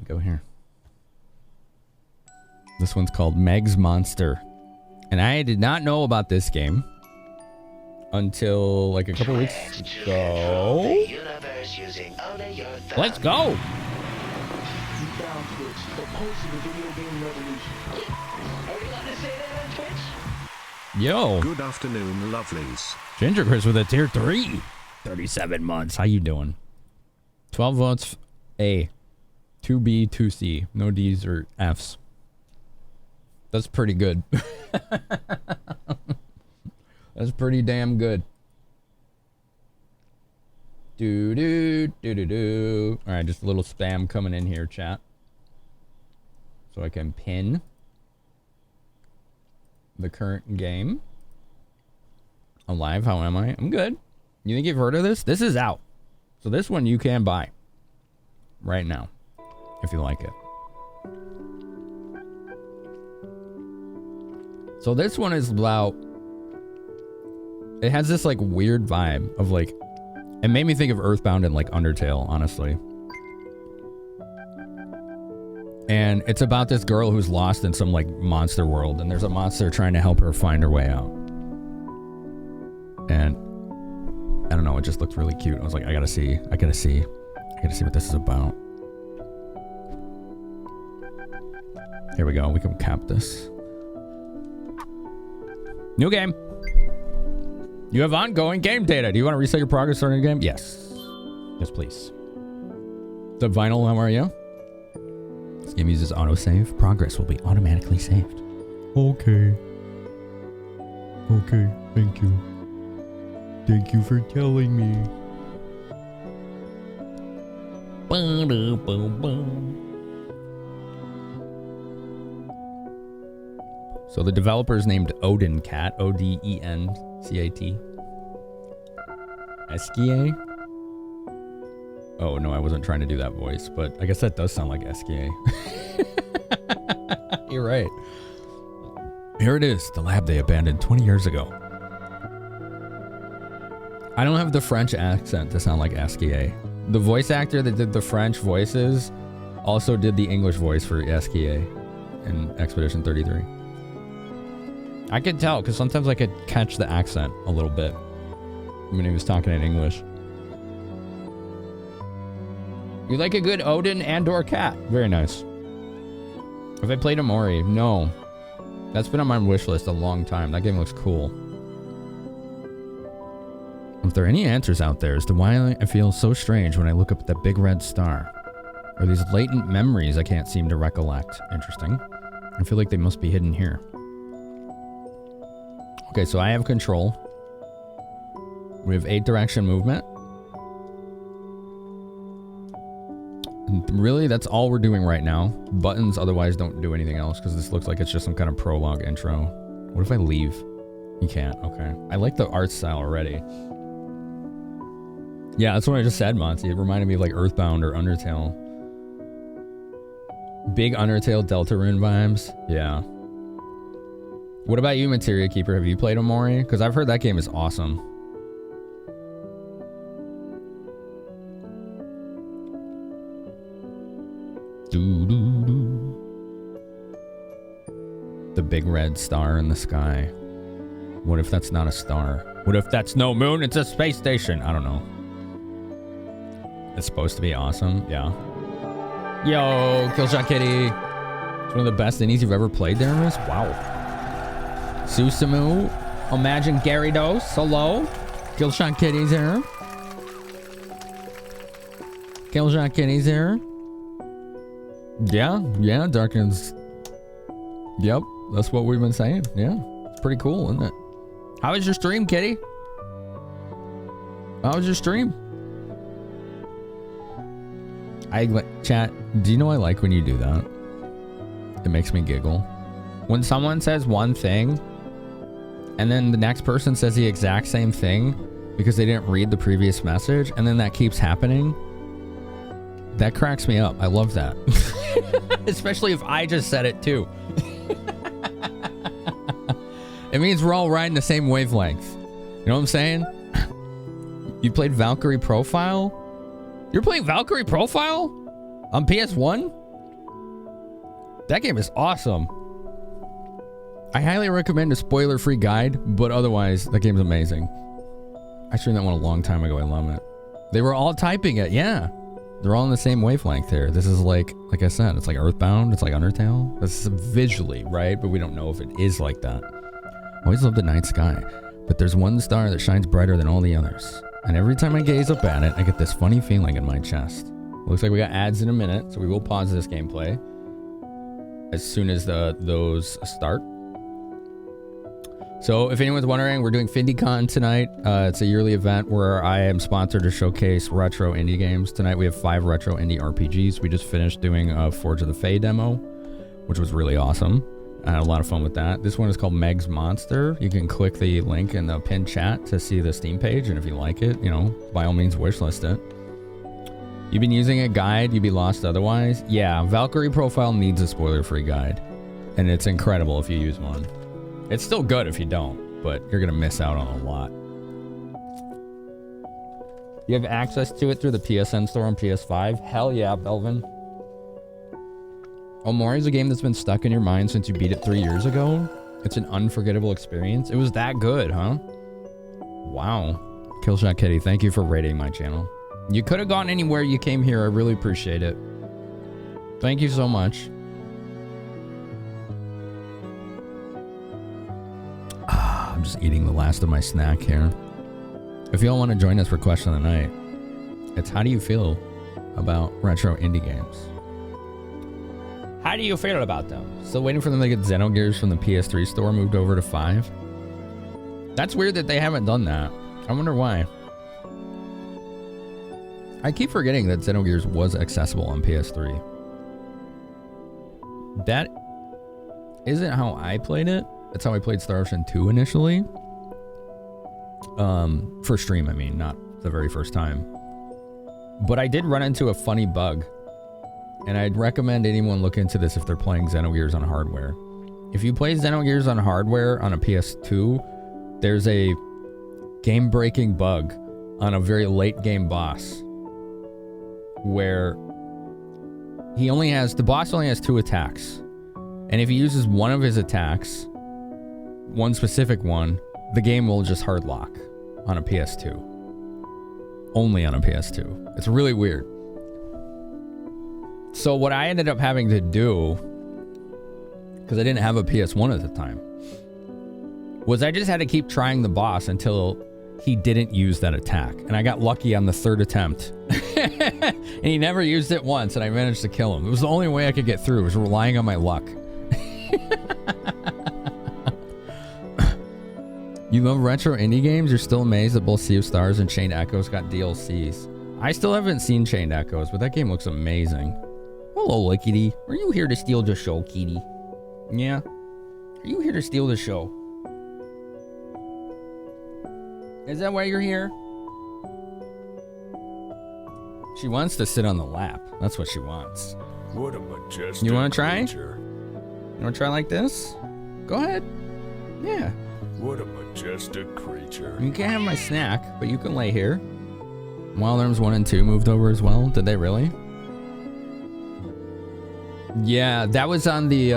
go here. This one's called Meg's Monster. And I did not know about this game until like a couple weeks ago. Let's go! Yo. Good afternoon, lovelies. Ginger Chris with a tier 3. 37 months. How you doing? 12 votes A. 2B, 2C. No D's or F's. That's pretty good. That's pretty damn good. Do. Alright, just a little spam coming in here, chat. So I can pin the current game. Alive, how am I? I'm good. You think you've heard of this? This is out. So this one you can buy right now if you like it. So this one is about, it has this like weird vibe of like, it made me think of Earthbound and like Undertale, honestly. And it's about this girl who's lost in some like monster world, and there's a monster trying to help her find her way out. And I don't know, it just looked really cute. I was like, I gotta see what this is about. Here we go, we can cap this. New game. You have ongoing game data. Do you want to reset your progress starting a game? Yes. Yes, please. The Vinyl, how are you? This game uses autosave. Progress will be automatically saved. Okay. Okay, thank you. Thank you for telling me. So the developer is named Odencat, O-D-E-N-C-A-T. Eskia? Oh, no, I wasn't trying to do that voice, but I guess that does sound like Eskia. You're right. Here it is, the lab they abandoned 20 years ago. I don't have the French accent to sound like Eskia. The voice actor that did the French voices also did the English voice for Eskia in Expedition 33. I could tell, because sometimes I could catch the accent a little bit when he was talking in English. You like a good Odin and or cat? Very nice. Have I played Amori? No. That's been on my wish list a long time. That game looks cool. If there are any answers out there as to why I feel so strange when I look up at that big red star, or these latent memories I can't seem to recollect. Interesting. I feel like they must be hidden here. Okay, so I have control. We have 8 direction movement. And really, that's all we're doing right now. Buttons otherwise don't do anything else because this looks like it's just some kind of prologue intro. What if I leave? You can't, okay. I like the art style already. Yeah, that's what I just said, Monty. It reminded me of like Earthbound or Undertale. Big Undertale Deltarune vibes. Yeah. What about you, Materia Keeper? Have you played Amori? Because I've heard that game is awesome. The big red star in the sky. What if that's not a star? What if that's no moon? It's a space station. I don't know. It's supposed to be awesome. Yeah. Yo, Killshot Kitty. It's one of the best indies you've ever played, Darius. Wow. Susumu, Imagine Gyarados, hello. Killshot Kitty's here. Killshot Kitty's here. Yeah, Darkins. Yep, that's what we've been saying. Yeah, it's pretty cool, isn't it? How was your stream, Kitty? How was your stream? Chat, do you know I like when you do that? It makes me giggle. When someone says one thing, and then the next person says the exact same thing because they didn't read the previous message, and then that keeps happening, that cracks me up. I love that. Especially if I just said it too. It means we're all riding the same wavelength. You know what I'm saying? You played Valkyrie Profile? You're playing Valkyrie Profile? On PS1? That game is awesome. I highly recommend a spoiler-free guide, but otherwise, that game's amazing. I streamed that one a long time ago. I love it. They were all typing it. Yeah. They're all in the same wavelength here. This is like I said, it's like Earthbound. It's like Undertale. This is visually, right? But we don't know if it is like that. Always loved the night sky, but there's one star that shines brighter than all the others. And every time I gaze up at it, I get this funny feeling in my chest. Looks like we got ads in a minute, so we will pause this gameplay as soon as those start. So if anyone's wondering, we're doing FINDIECON tonight. It's a yearly event where I am sponsored to showcase retro indie games. Tonight we have 5 retro indie RPGs. We just finished doing a Forge of the Fae demo, which was really awesome. I had a lot of fun with that. This one is called Meg's Monster. You can click the link in the pinned chat to see the Steam page, and if you like it, you know, by all means wishlist it. You've been using a guide, you'd be lost otherwise. Yeah, Valkyrie Profile needs a spoiler-free guide, and it's incredible if you use one. It's still good if you don't, but you're gonna miss out on a lot. You have access to it through the PSN store on PS5? Hell yeah, Belvin. Omori is a game that's been stuck in your mind since you beat it 3 years ago. It's an unforgettable experience. It was that good, huh? Wow. Killshot Kitty, thank you for rating my channel. You could have gone anywhere you came here. I really appreciate it. Thank you so much. I'm just eating the last of my snack here. If y'all want to join us for question of the night, it's how do you feel about retro indie games? How do you feel about them? Still waiting for them to get Xenogears from the PS3 store moved over to 5? That's weird that they haven't done that. I wonder why. I keep forgetting that Xenogears was accessible on PS3. That isn't how I played it. That's how I played Star Ocean 2 initially. For stream, I mean, not the very first time. But I did run into a funny bug. And I'd recommend anyone look into this if they're playing Xenogears on hardware. If you play Xenogears on hardware on a PS2, there's a game-breaking bug on a very late game boss where the boss only has 2 attacks. And if he uses one of his attacks, one specific one, the game will just hard lock on a PS2. Only on a PS2. It's really weird. So what I ended up having to do, because I didn't have a PS1 at the time, was I just had to keep trying the boss until he didn't use that attack. And I got lucky on the 3rd attempt. And he never used it once, and I managed to kill him. It was the only way I could get through, was relying on my luck. You love retro indie games? You're still amazed that both Sea of Stars and Chained Echoes got DLCs. I still haven't seen Chained Echoes, but that game looks amazing. Hello, Kitty. Are you here to steal the show, Kitty? Yeah. Are you here to steal the show? Is that why you're here? She wants to sit on the lap. That's what she wants. What a majestic You want to try? creature. You want to try like this? Go ahead. Yeah. What a majestic creature. You can't have my snack, but you can lay here. Wild Arms 1 and 2 moved over as well. Did they really? Yeah, that was on the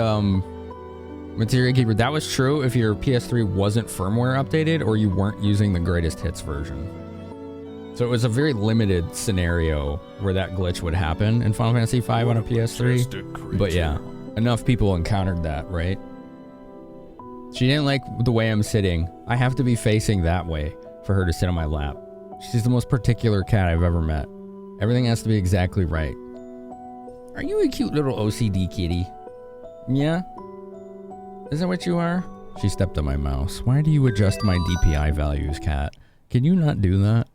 Materia Keeper. That was true if your PS3 wasn't firmware updated or you weren't using the greatest hits version. So it was a very limited scenario where that glitch would happen in Final Fantasy V on a PS3. But yeah, enough people encountered that, right? She didn't like the way I'm sitting. I have to be facing that way for her to sit on my lap. She's the most particular cat I've ever met. Everything has to be exactly right. Are you a cute little OCD kitty? Yeah? Is that what you are? She stepped on my mouse. Why do you adjust my DPI values, cat? Can you not do that?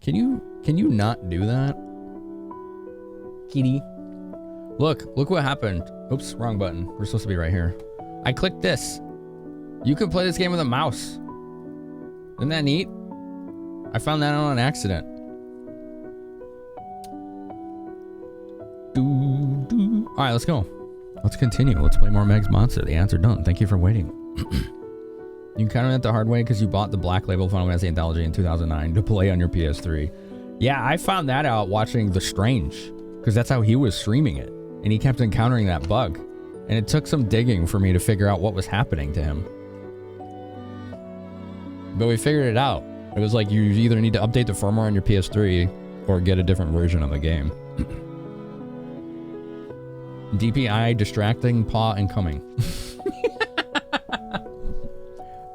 Can you not do that? Kitty. Look what happened. Oops, wrong button. We're supposed to be right here. I clicked this. You can play this game with a mouse. Isn't that neat? I found that out on accident. All right, let's go. Let's continue. Let's play more Meg's Monster. The ads are done. Thank you for waiting. You encountered it the hard way because you bought the Black Label Final Fantasy Anthology in 2009 to play on your PS3. Yeah, I found that out watching The Strange because that's how he was streaming it. And he kept encountering that bug. And it took some digging for me to figure out what was happening to him. But we figured it out. It was like you either need to update the firmware on your PS3 or get a different version of the game. DPI, distracting, paw, incoming.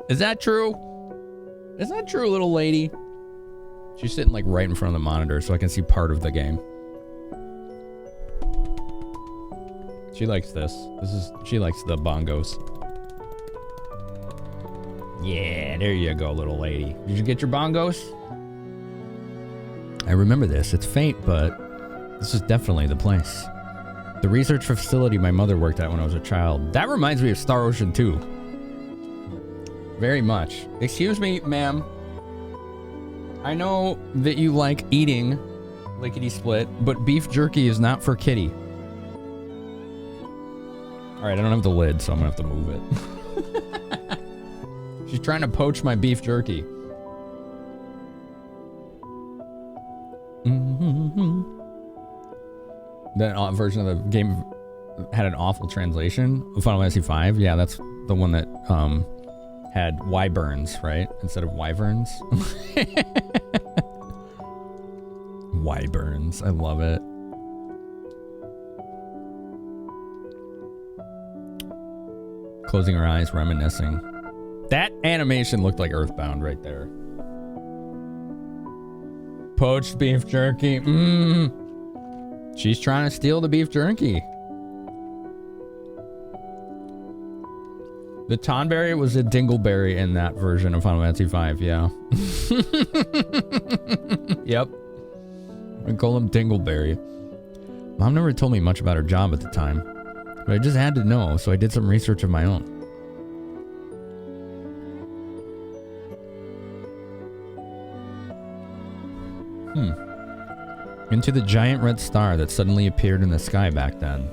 Is that true? Is that true, little lady? She's sitting like right in front of the monitor so I can see part of the game. She likes this. She likes the bongos. Yeah, there you go, little lady. Did you get your bongos? I remember this. It's faint, but this is definitely the place. The research facility my mother worked at when I was a child. That reminds me of Star Ocean 2. Very much. Excuse me, ma'am. I know that you like eating lickety-split, but beef jerky is not for kitty. Alright, I don't have the lid, so I'm gonna have to move it. She's trying to poach my beef jerky. That version of the game had an awful translation. Final Fantasy V, yeah, that's the one that had wyverns, right? Instead of wyverns. Wyverns, I love it. Closing her eyes, reminiscing. That animation looked like Earthbound right there. Poached beef jerky. She's trying to steal the beef jerky. The Tonberry was a dingleberry in that version of Final Fantasy V, yeah. Yep. I call him Dingleberry. Mom never told me much about her job at the time, but I just had to know, so I did some research of my own. Into the giant red star that suddenly appeared in the sky back then.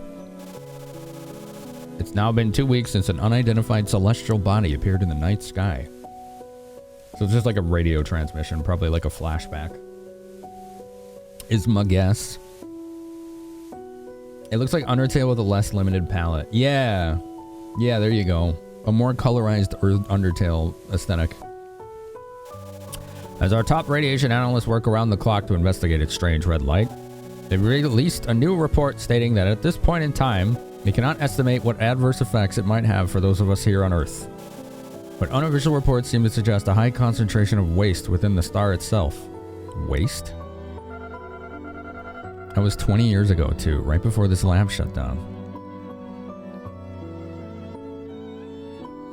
It's now been 2 weeks since an unidentified celestial body appeared in the night sky. So it's just like a radio transmission, probably like a flashback. Is my guess. It looks like Undertale with a less limited palette. Yeah. Yeah, there you go. A more colorized Undertale aesthetic. As our top radiation analysts work around the clock to investigate its strange red light, they released a new report stating that at this point in time, they cannot estimate what adverse effects it might have for those of us here on Earth. But unofficial reports seem to suggest a high concentration of waste within the star itself. Waste? That was 20 years ago too, right before this lab shut down.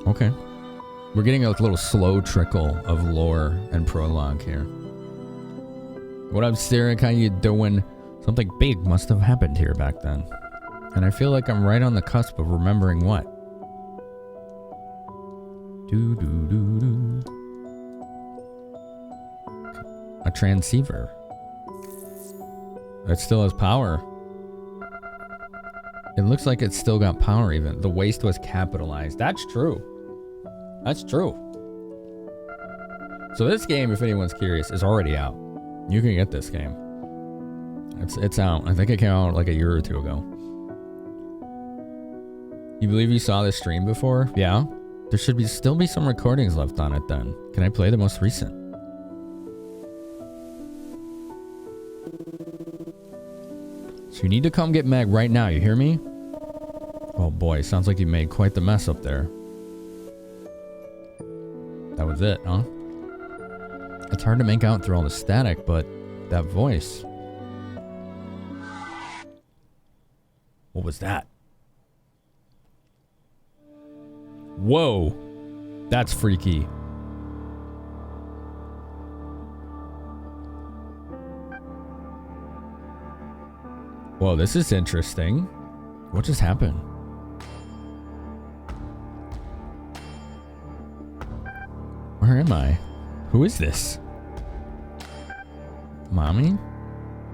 Okay. We're getting a little slow trickle of lore and prologue here. What up, Sirik? How you doing? Something big must have happened here back then. And I feel like I'm right on the cusp of remembering what. A transceiver. That still has power. It looks like it's still got power even. The waste was capitalized. That's true. That's true. So this game, if anyone's curious, is already out. You can get this game. It's out. I think it came out like a year or two ago. You believe you saw this stream before? Yeah? There should still be some recordings left on it then. Can I play the most recent? So you need to come get Meg right now, you hear me? Oh boy, sounds like you made quite the mess up there. That was it, huh? It's hard to make out through all the static, but that voice. What was that? Whoa. That's freaky. Whoa, this is interesting. What just happened? Where am I? Who is this? Mommy?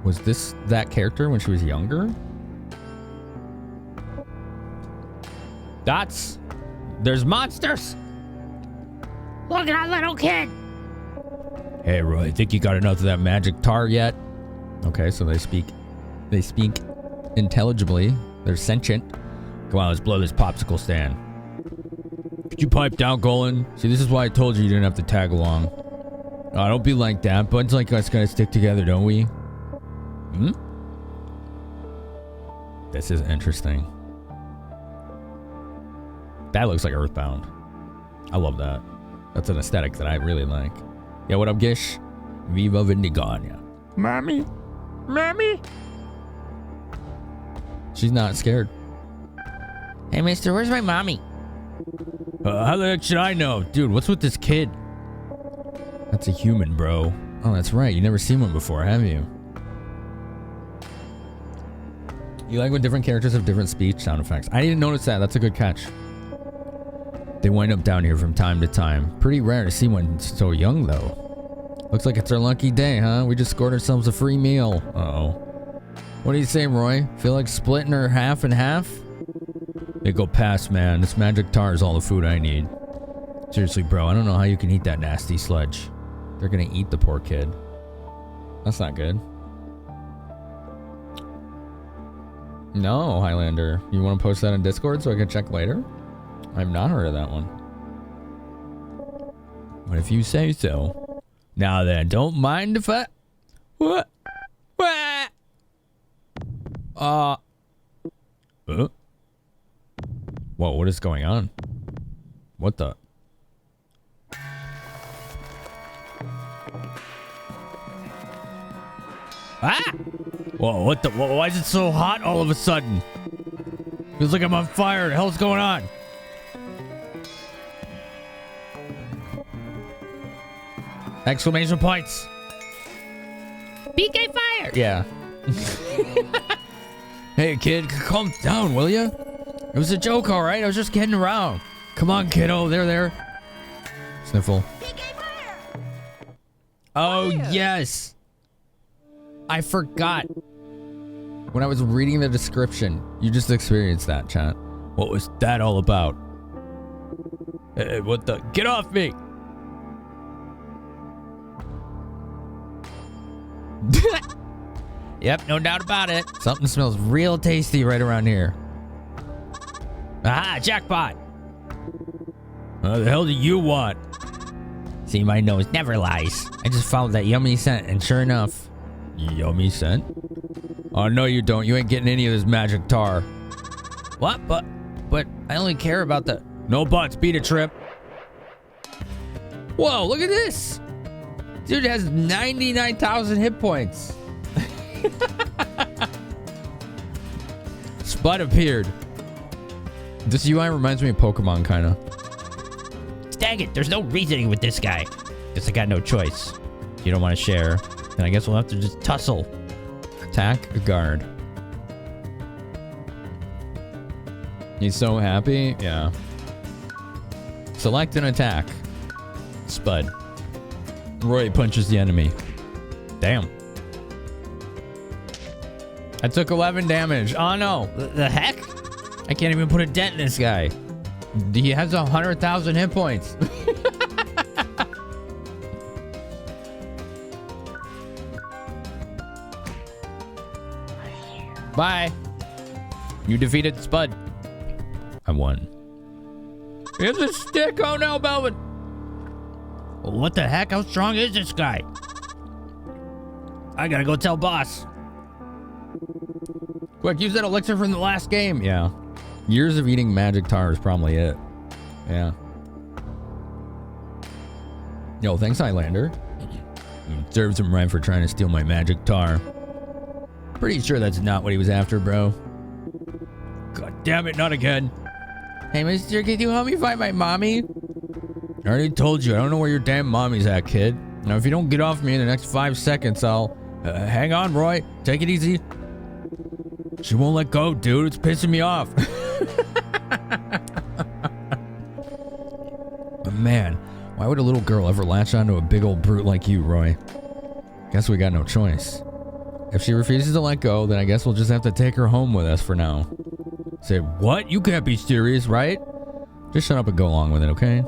Was this that character when she was younger? Dots! There's monsters! Look at that little kid! Hey, Roy, think you got enough of that magic tar yet? Okay, so they speak intelligibly. They're sentient. Come on, let's blow this popsicle stand. Could you pipe down, Golan? See, this is why I told you didn't have to tag along. Oh, don't be like that. Buds like us gotta stick together, don't we? Hmm? This is interesting. That looks like Earthbound. I love that. That's an aesthetic that I really like. Yeah, what up, Gish? Viva FINDIECON, yeah. Mommy? Mommy? She's not scared. Hey, mister, where's my mommy? How the heck should I know? Dude, what's with this kid? That's a human, bro. Oh, that's right. You never seen one before, have you? You like when different characters have different speech sound effects. I didn't notice that. That's a good catch. They wind up down here from time to time. Pretty rare to see one so young, though. Looks like it's our lucky day, huh? We just scored ourselves a free meal. Uh-oh. What do you say, Roy? Feel like splitting her half and half? They go past, man. This magic tar is all the food I need. Seriously, bro, I don't know how you can eat that nasty sludge. They're gonna eat the poor kid. That's not good. No, Highlander. You want to post that in Discord so I can check later? I've not heard of that one. But if you say so. Now then, don't mind if I... What? What? Whoa, what is going on? What the? Ah! Whoa, what the? Why is it so hot all of a sudden? Feels like I'm on fire. The hell's going on? Exclamation points. PK fire! Yeah. Hey, kid, calm down, will ya? It was a joke, all right? I was just kidding around. Come on, kiddo. There. Sniffle. Oh, yes. I forgot. When I was reading the description, you just experienced that, chat. What was that all about? Hey, what the? Get off me! Yep, no doubt about it. Something smells real tasty right around here. Ah, jackpot! What the hell do you want? See, my nose never lies. I just followed that yummy scent, and sure enough... Yummy scent? Oh, no you don't. You ain't getting any of this magic tar. What? But I only care about the... No buts. Beat a trip. Whoa, look at this! Dude has 99,000 hit points. Spud appeared. This UI reminds me of Pokemon, kind of. Dang it, there's no reasoning with this guy. Guess I got no choice. If you don't want to share, then I guess we'll have to just tussle. Attack a guard. He's so happy. Yeah. Select an attack. Spud. Roy punches the enemy. Damn. I took 11 damage. Oh no. The heck? I can't even put a dent in this guy. He has 100,000 hit points. Bye. You defeated Spud. I won. Here's a stick. Oh no, Melvin. What the heck? How strong is this guy? I gotta go tell boss. Quick, use that elixir from the last game. Yeah. Years of eating magic tar is probably it. Yeah. Yo, thanks, Highlander. Serves him right for trying to steal my magic tar. Pretty sure that's not what he was after, bro. God damn it, not again. Hey, mister, can you help me find my mommy? I already told you, I don't know where your damn mommy's at, kid. Now, if you don't get off me in the next 5 seconds, I'll... hang on, Roy. Take it easy. She won't let go, dude. It's pissing me off. But man, why would a little girl ever latch onto a big old brute like you, Roy? Guess we got no choice. If she refuses to let go, then I guess we'll just have to take her home with us for now. Say, what? You can't be serious, right? Just shut up and go along with it, okay?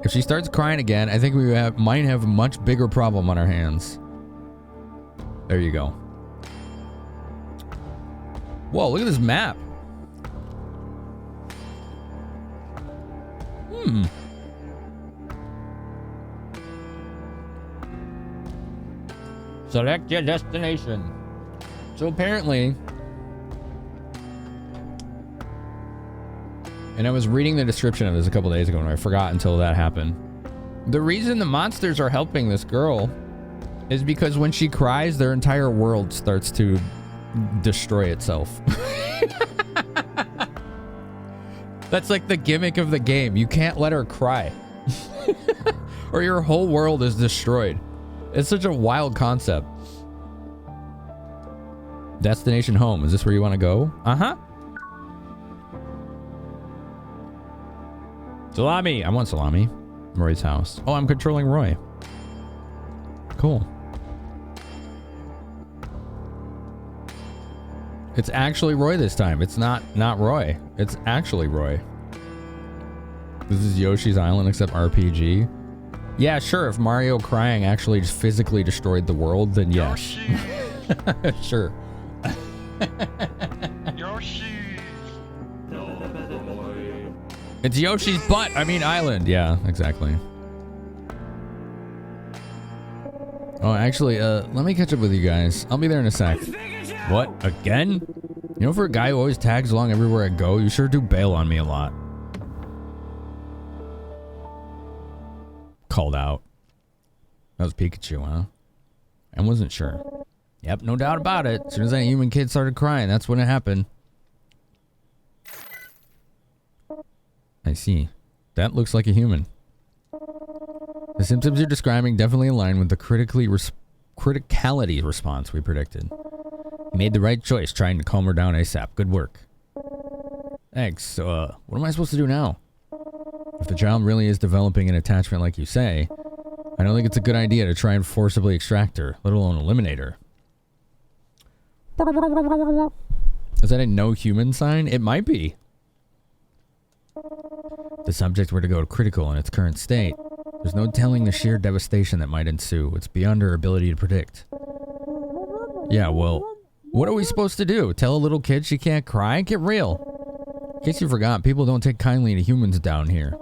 If she starts crying again, I think we might have a much bigger problem on our hands. There you go. Whoa, look at this map. Select your destination. So apparently, and I was reading the description of this a couple days ago and I forgot until that happened. The reason the monsters are helping this girl is because when she cries, their entire world starts to destroy itself. That's like the gimmick of the game. You can't let her cry or your whole world is destroyed. It's such a wild concept. Destination home. Is this where you want to go? Uh-huh. Salami. I want salami. Roy's house. Oh, I'm controlling Roy. Cool. It's actually Roy this time. It's not Roy. It's actually Roy. This is Yoshi's Island except RPG. Yeah, sure. If Mario crying actually just physically destroyed the world, then yes. Sure. Yoshi. It's Yoshi's butt. I mean island. Yeah, exactly. Oh, actually, let me catch up with you guys. I'll be there in a sec. What? Again? You know, for a guy who always tags along everywhere I go, you sure do bail on me a lot. Called out. That was Pikachu, huh? I wasn't sure. Yep, no doubt about it. As soon as that human kid started crying, that's when it happened. I see. That looks like a human. The symptoms you're describing definitely align with the criticality response we predicted. You made the right choice trying to calm her down ASAP. Good work. Thanks. So, what am I supposed to do now? If the child really is developing an attachment like you say, I don't think it's a good idea to try and forcibly extract her, let alone eliminate her. Is that a no human sign? It might be. If the subject were to go critical in its current state, there's no telling the sheer devastation that might ensue. It's beyond our ability to predict. Yeah, well, what are we supposed to do? Tell a little kid she can't cry? Get real. In case you forgot, people don't take kindly to humans down here.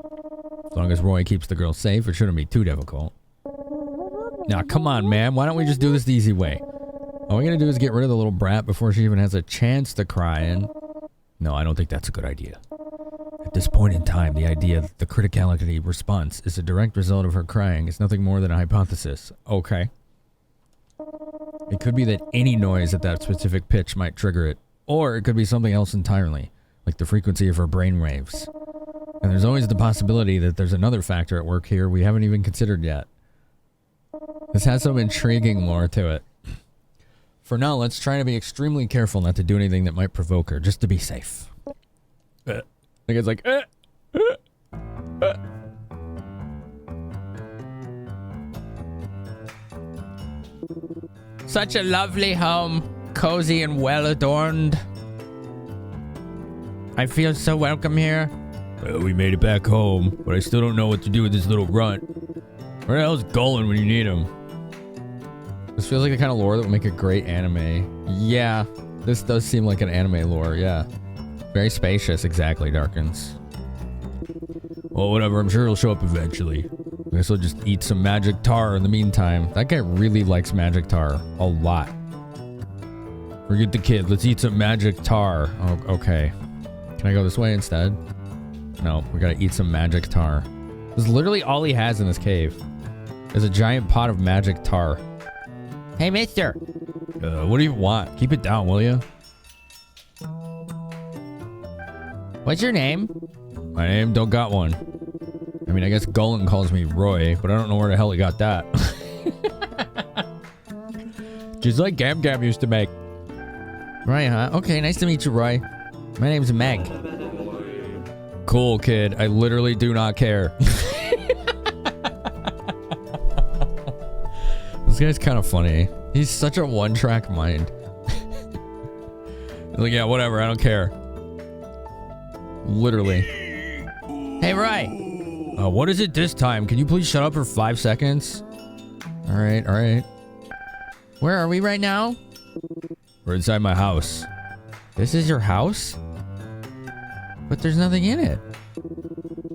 As long as Roy keeps the girl safe, it shouldn't be too difficult. Now, come on, man. Why don't we just do this the easy way? All we gotta do is get rid of the little brat before she even has a chance to cry, and... No, I don't think that's a good idea. At this point in time, the idea that the criticality response is a direct result of her crying is nothing more than a hypothesis. Okay. It could be that any noise at that specific pitch might trigger it, or it could be something else entirely, like the frequency of her brain waves. And there's always the possibility that there's another factor at work here we haven't even considered yet. This has some intriguing lore to it. For now, let's try to be extremely careful not to do anything that might provoke her, just to be safe. I think it's like, Such a lovely home, cozy and well adorned. I feel so welcome here. Well, we made it back home, but I still don't know what to do with this little runt. Where the hell's Golan when you need him? This feels like the kind of lore that would make a great anime. Yeah, this does seem like an anime lore, yeah. Very spacious, exactly, Darkins. Well, whatever, I'm sure he'll show up eventually. I guess I'll just eat some magic tar in the meantime. That guy really likes magic tar. A lot. Forget the kid, let's eat some magic tar. Oh, okay. Can I go this way instead? No, we gotta eat some magic tar. This is literally all he has in this cave. Is a giant pot of magic tar. Hey, mister! What do you want? Keep it down, will you? What's your name? My name don't got one. I mean, I guess Golan calls me Roy, but I don't know where the hell he got that. Just like Gam Gam used to make. Right, huh? Okay, nice to meet you, Roy. My name's Meg. Cool, kid. I literally do not care. This guy's kind of funny. He's such a one-track mind. He's like, yeah, whatever. I don't care. Literally. Hey, Roy. What is it this time? Can you please shut up for 5 seconds? All right, all right. Where are we right now? We're inside my house. This is your house? But there's nothing in it.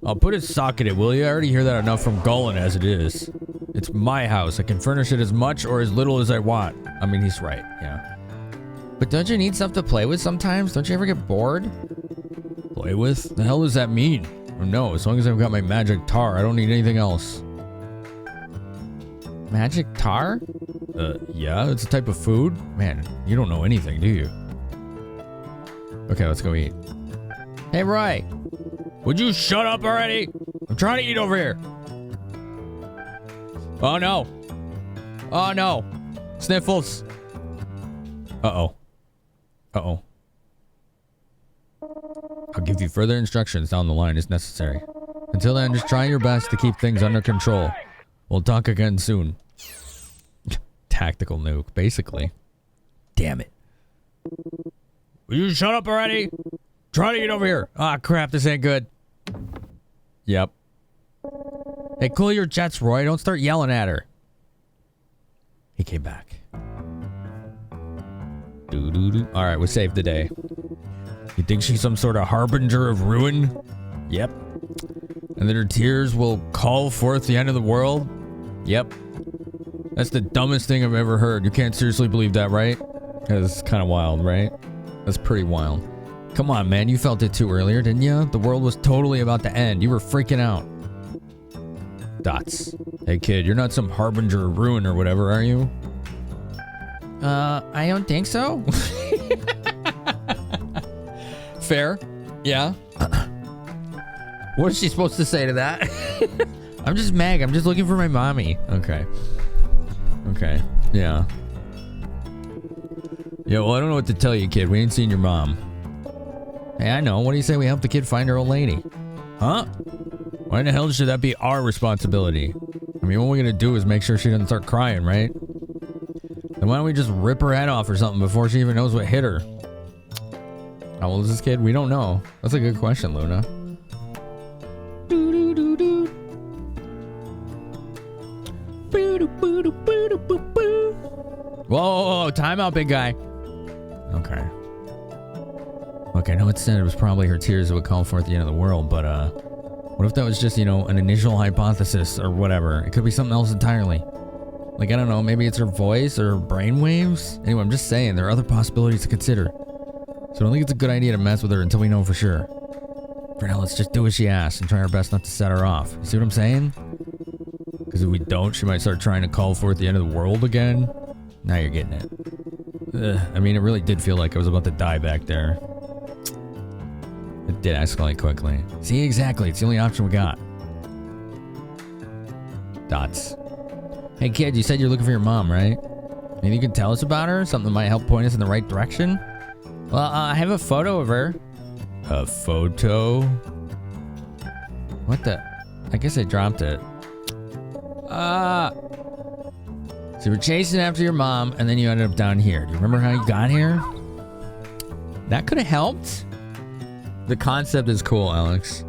I'll put a sock in it, will you? I already hear that enough from Golan as it is. It's my house. I can furnish it as much or as little as I want. I mean, he's right, yeah. But don't you need stuff to play with sometimes? Don't you ever get bored? Play with? The hell does that mean? Oh, no, as long as I've got my magic tar, I don't need anything else. Magic tar? Yeah, it's a type of food. Man, you don't know anything, do you? Okay, let's go eat. Hey, Roy. Would you shut up already? I'm trying to eat over here. Oh, no. Oh, no. Sniffles. Uh-oh. Uh-oh. I'll give you further instructions down the line as necessary. Until then, just try your best to keep things under control. We'll talk again soon. Tactical nuke, basically. Damn it. Will you shut up already? Try to get over here. Ah, crap, this ain't good. Yep. Hey, cool your jets, Roy. Don't start yelling at her. He came back. Doo-doo-doo. All right, we saved the day. You think she's some sort of harbinger of ruin? Yep. And that her tears will call forth the end of the world? Yep. That's the dumbest thing I've ever heard. You can't seriously believe that, right? That's kind of wild, right? That's pretty wild. Come on, man. You felt it too earlier, didn't you? The world was totally about to end. You were freaking out. Dots. Hey, kid, you're not some harbinger of ruin or whatever, are you? I don't think so. Fair. Yeah. What is she supposed to say to that? I'm just Meg. I'm just looking for my mommy. Okay. Okay. Yeah. Yeah, well, I don't know what to tell you, kid. We ain't seen your mom. Hey, I know. What do you say we help the kid find her old lady? Huh? Why the hell should that be our responsibility? I mean, what we're gonna do is make sure she doesn't start crying, right? Then why don't we just rip her head off or something before she even knows what hit her? How old is this kid? We don't know. That's a good question, Luna. Whoa, time out, big guy. Okay. Look, I know it said it was probably her tears that would call forth the end of the world, but what if that was just, you know, an initial hypothesis or whatever? It could be something else entirely. Like, I don't know, maybe it's her voice or her brainwaves? Anyway, I'm just saying, there are other possibilities to consider. So I don't think it's a good idea to mess with her until we know for sure. For now, let's just do what she asks and try our best not to set her off. You see what I'm saying? Because if we don't, she might start trying to call forth the end of the world again. Now you're getting it. Ugh, I mean, it really did feel like I was about to die back there. It did escalate quickly. See, exactly. It's the only option we got. Dots. Hey, kid, you said you're looking for your mom, right? Maybe you can tell us about her? Something that might help point us in the right direction? Well, I have a photo of her. A photo? What the? I guess I dropped it. So you were chasing after your mom, and then you ended up down here. Do you remember how you got here? That could have helped. The concept is cool, Alex.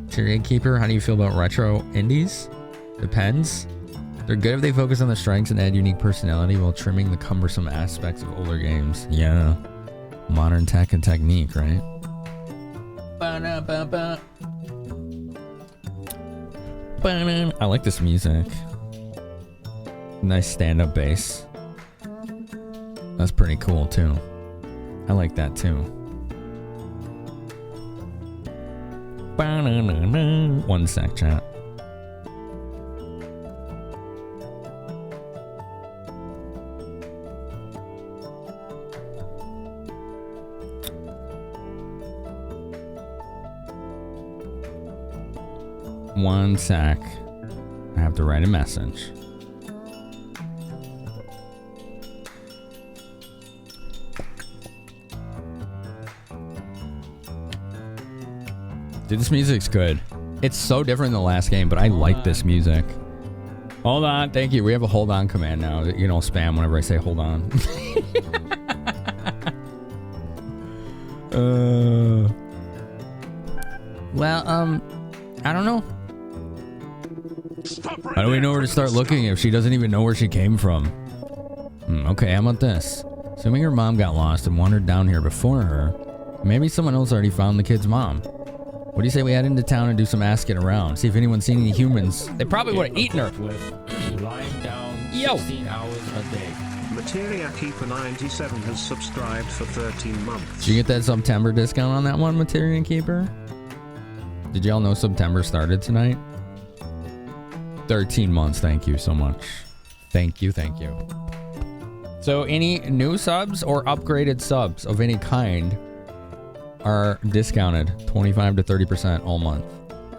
Tyrion Keeper, how do you feel about retro indies? Depends. They're good if they focus on the strengths and add unique personality while trimming the cumbersome aspects of older games. Yeah. Modern tech and technique, right? I like this music. Nice stand-up bass. That's pretty cool, too. I like that, too. One sec, chat. One sec. I have to write a message. Dude, this music's good. It's so different than the last game, but I like this music. Hold on, thank you. We have a hold on command now. You know, spam whenever I say hold on. Well, I don't know. How do we know where to start looking if she doesn't even know where she came from? Okay, how about this? Assuming her mom got lost and wandered down here before her, maybe someone else already found the kid's mom. What do you say we head into town and do some asking around? See if anyone's seen any humans. They probably would have eaten her. Lying down Yo. 16 hours a day. Materia Keeper 97 has subscribed for 13 months. Did you get that September discount on that one, Materia Keeper? Did y'all know September started tonight? 13 months. Thank you so much. Thank you. Thank you. So any new subs or upgraded subs of any kind are discounted 25 to 30% all month.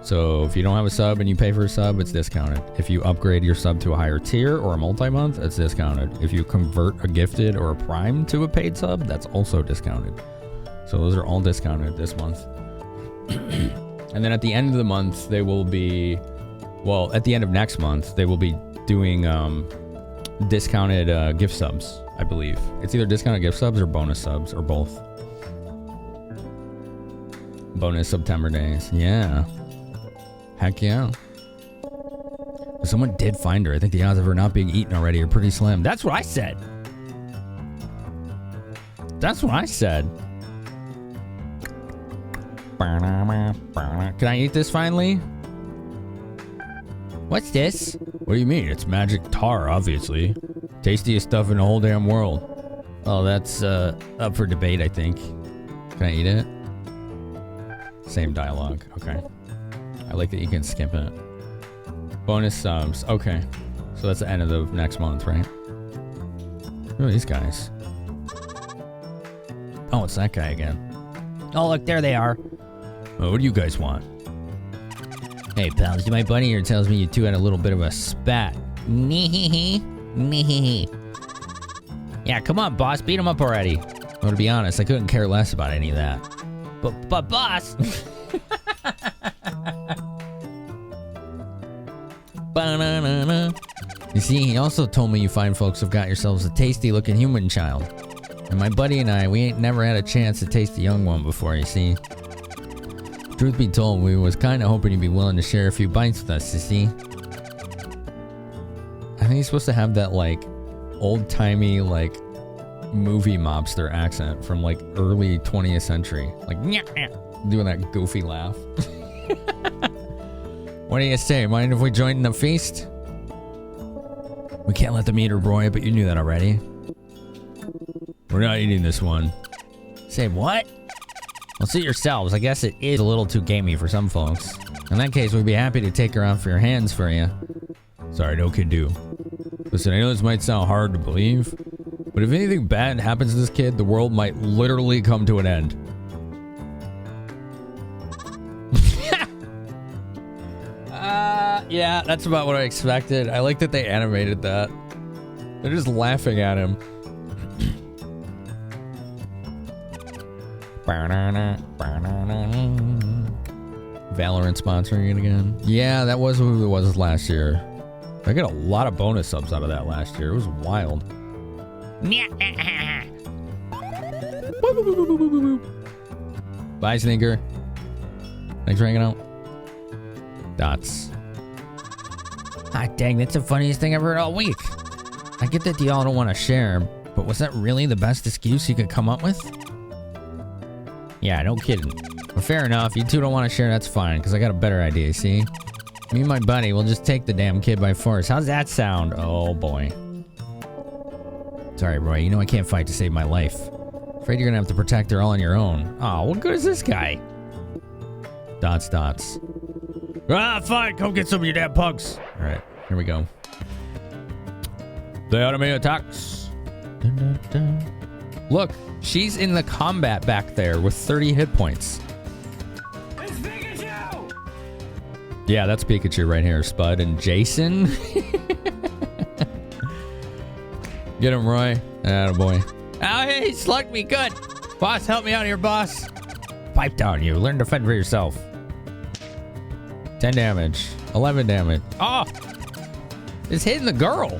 So if you don't have a sub and you pay for a sub, it's discounted. If you upgrade your sub to a higher tier or a multi-month, it's discounted. If you convert a gifted or a prime to a paid sub, that's also discounted. So those are all discounted this month. And then at the end of the month, they will be, well, at the end of next month, they will be doing discounted gift subs, I believe. It's either discounted gift subs or bonus subs or both. Bonus September days. Yeah. Heck yeah. Someone did find her. I think the odds of her not being eaten already are pretty slim. That's what I said. That's what I said. Can I eat this finally? What's this? What do you mean? It's magic tar, obviously. Tastiest stuff in the whole damn world. Oh, that's up for debate, I think. Can I eat it? Same dialogue. Okay. I like that you can skip it. Bonus subs. Okay. So that's the end of the next month, right? Who are these guys? Oh, it's that guy again. Oh, look, there they are. Oh, what do you guys want? Hey, pals, my buddy here tells me you two had a little bit of a spat. Yeah, come on, boss. Beat him up already. Well, to be honest, I couldn't care less about any of that. But boss! You see, he also told me you fine folks have got yourselves a tasty-looking human child. And my buddy and I, we ain't never had a chance to taste a young one before, you see. Truth be told, we was kind of hoping you'd be willing to share a few bites with us, you see. I think he's supposed to have that, like, old-timey, like, movie mobster accent from, like, early 20th century. Like, doing that goofy laugh. What do you say? Mind if we join in the feast? We can't let them eat her, boy, but you knew that already. We're not eating this one. Say what? Well, suit yourselves. I guess it is a little too gamey for some folks. In that case, we'd be happy to take her off your hands for you. Sorry, no can do. Listen, I know this might sound hard to believe, but if anything bad happens to this kid, the world might literally come to an end. Yeah, that's about what I expected. I like that they animated that. They're just laughing at him. Valorant sponsoring it again. Yeah, that was who it was last year. I got a lot of bonus subs out of that last year. It was wild. Bye, Sneaker. Thanks for hanging out. Dots. Ah, dang, that's the funniest thing I've heard all week. I get that y'all don't want to share, but was that really the best excuse you could come up with? Yeah, no kidding. Well, fair enough. You two don't want to share, that's fine, because I got a better idea, see? Me and my buddy will just take the damn kid by force. How's that sound? Oh, boy. Sorry, Roy. You know I can't fight to save my life. Afraid you're going to have to protect her all on your own. Oh, what good is this guy? Dots, dots. Ah, fine. Come get some of your damn pugs. All right, here we go. The enemy attacks. Dun, dun, dun. Look, she's in the combat back there with 30 hit points. It's Pikachu! Yeah, that's Pikachu right here. Spud and Jason. Get him, Roy. Attaboy. Oh, hey, he slugged me. Good. Boss, help me out here, boss. Pipe down, you. Learn to fend for yourself. 10 damage. 11 damage. Oh! It's hitting the girl.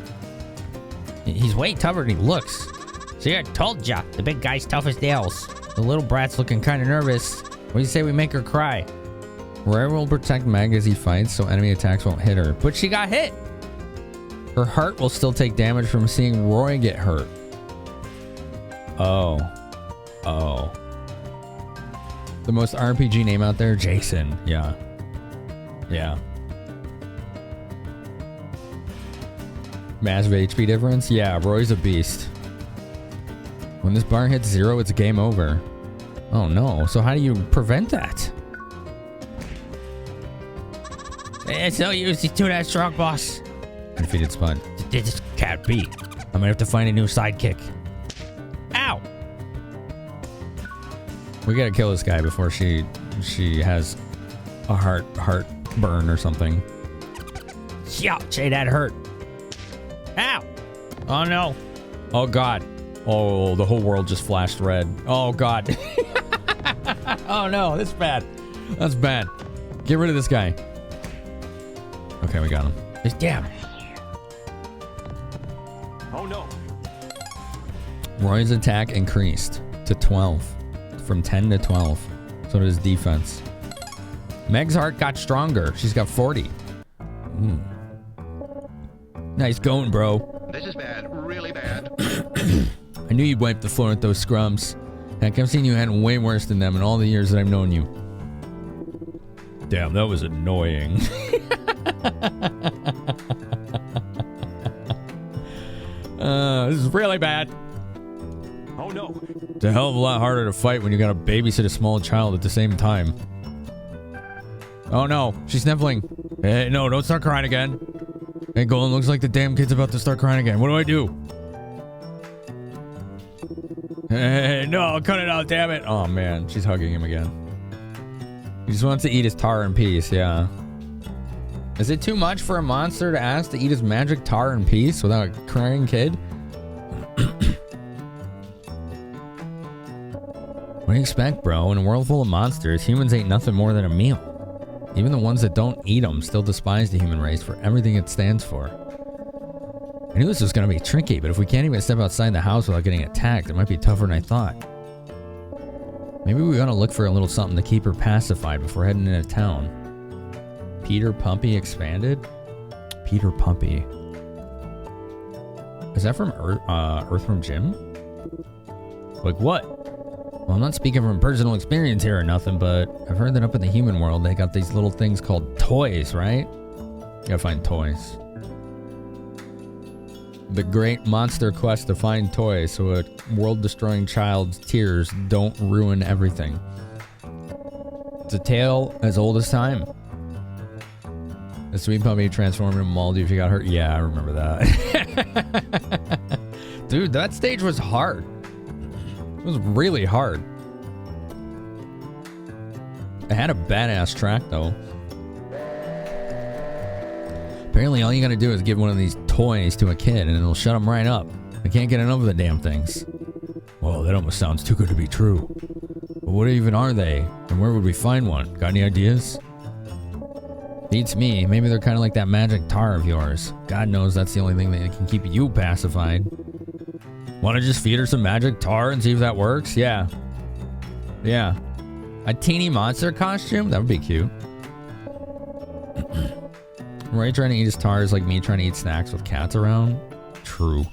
He's way tougher than he looks. See, I told ya. The big guy's tough as nails. The little brat's looking kind of nervous. What do you say we make her cry? Rare will protect Meg as he fights, so enemy attacks won't hit her. But she got hit. Her heart will still take damage from seeing Roy get hurt. Oh. Oh. The most RPG name out there, Jason. Yeah. Yeah. Massive HP difference? Yeah, Roy's a beast. When this bar hits 0, it's game over. Oh no, so how do you prevent that? It's no use, he's too that strong, boss. Defeated Spud. This can't be. I'm gonna have to find a new sidekick. Ow! We gotta kill this guy before she has a heart burn or something. Yeah, say that hurt. Ow! Oh no. Oh god. Oh, the whole world just flashed red. Oh god. Oh no, that's bad. That's bad. Get rid of this guy. Okay, we got him. Damn. Oh no. Roy's attack increased to 12. From 10 to 12. So did his defense. Meg's heart got stronger. She's got 40. Nice going, bro. This is bad. Really bad. I knew you'd wipe the floor with those scrums. Heck, I've seen you handle way worse than them in all the years that I've known you. Damn, that was annoying. This is really bad. Oh no. It's a hell of a lot harder to fight when you gotta babysit a small child at the same time. Oh no, she's sniffling. Hey, no, don't start crying again. Hey, Golden, looks like the damn kid's about to start crying again. What do I do? Hey, no, cut it out, damn it. Oh man, she's hugging him again. He just wants to eat his tar in peace, yeah. Is it too much for a monster to ask to eat his magic tar in peace without a crying kid? What do you expect, bro? In a world full of monsters, humans ain't nothing more than a meal. Even the ones that don't eat them still despise the human race for everything it stands for. I knew this was going to be tricky, but if we can't even step outside the house without getting attacked, it might be tougher than I thought. Maybe we gotta look for a little something to keep her pacified before heading into town. Peter Pumpy expanded? Peter Pumpy. Is that from Earthbound Jim? Like what? Well, I'm not speaking from personal experience here or nothing, but I've heard that up in the human world, they got these little things called toys, right? You gotta find toys. The great monster quest to find toys so a world-destroying child's tears don't ruin everything. It's a tale as old as time. The sweet puppy transformed into Moldy if you got hurt. Yeah, I remember that. Dude, that stage was hard. It was really hard. It had a badass track, though. Apparently, all you gotta do is give one of these toys to a kid, and it'll shut them right up. They can't get enough of the damn things. Well, that almost sounds too good to be true. But what even are they? And where would we find one? Got any ideas? Beats me. Maybe they're kind of like that magic tar of yours. God knows that's the only thing that can keep you pacified. Want to just feed her some magic tar and see if that works? Yeah. Yeah. A teeny monster costume? That would be cute. Roy trying to eat his tar is like me trying to eat snacks with cats around. True.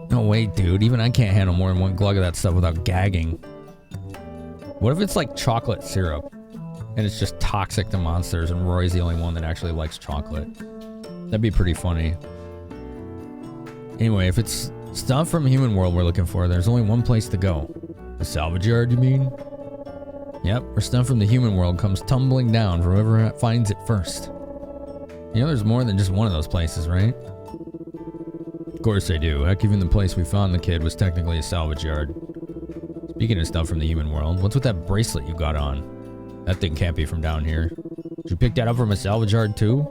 No, wait, dude. Even I can't handle more than one glug of that stuff without gagging. What if it's like chocolate syrup? And it's just toxic to monsters and Roy's the only one that actually likes chocolate. That'd be pretty funny. Anyway, if it's stuff from Human World we're looking for, there's only one place to go. The salvage yard, you mean? Yep, where stuff from the Human World comes tumbling down for whoever finds it first. You know there's more than just one of those places, right? Of course I do. Heck, even the place we found the kid was technically a salvage yard. Speaking of stuff from the Human World, what's with that bracelet you got on? That thing can't be from down here. Did you pick that up from a salvage yard too?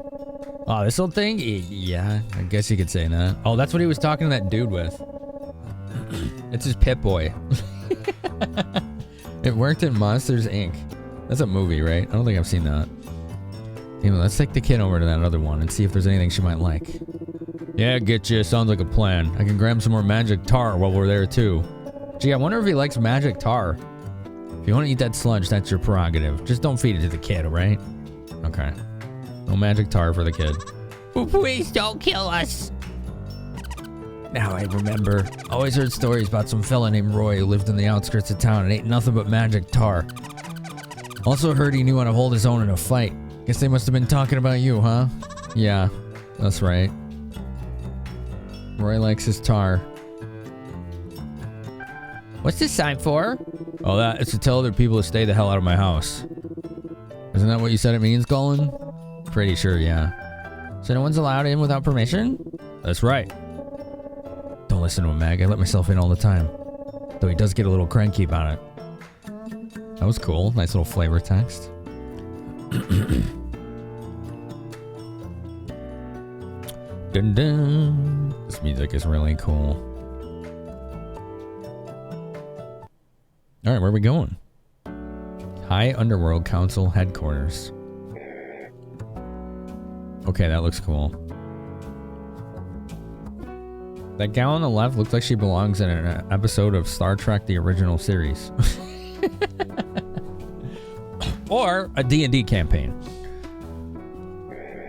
Oh, this little thing? Yeah, I guess you could say that. Oh, that's what he was talking to that dude with. It's his Pip-Boy. It worked in Monsters, Inc. That's a movie, right? I don't think I've seen that. Anyway, let's take the kid over to that other one and see if there's anything she might like. Yeah, get you. Sounds like a plan. I can grab some more magic tar while we're there too. Gee, I wonder if he likes magic tar. If you want to eat that sludge, that's your prerogative. Just don't feed it to the kid, alright? Okay. No magic tar for the kid. Please don't kill us! Now I remember. Always heard stories about some fella named Roy who lived in the outskirts of town and ate nothing but magic tar. Also heard he knew how to hold his own in a fight. Guess they must have been talking about you, huh? Yeah, that's right. Roy likes his tar. What's this sign for? Oh, it's to tell other people to stay the hell out of my house. Isn't that what you said it means, Colin? Pretty sure, yeah. So no one's allowed in without permission? That's right. Don't listen to him, Mag. I let myself in all the time. Though he does get a little cranky about it. That was cool. Nice little flavor text. Dun dun. This music is really cool. Alright, where are we going? High Underworld Council Headquarters. Okay, that looks cool. That gal on the left looks like she belongs in an episode of Star Trek, the original series. Or a D&D campaign.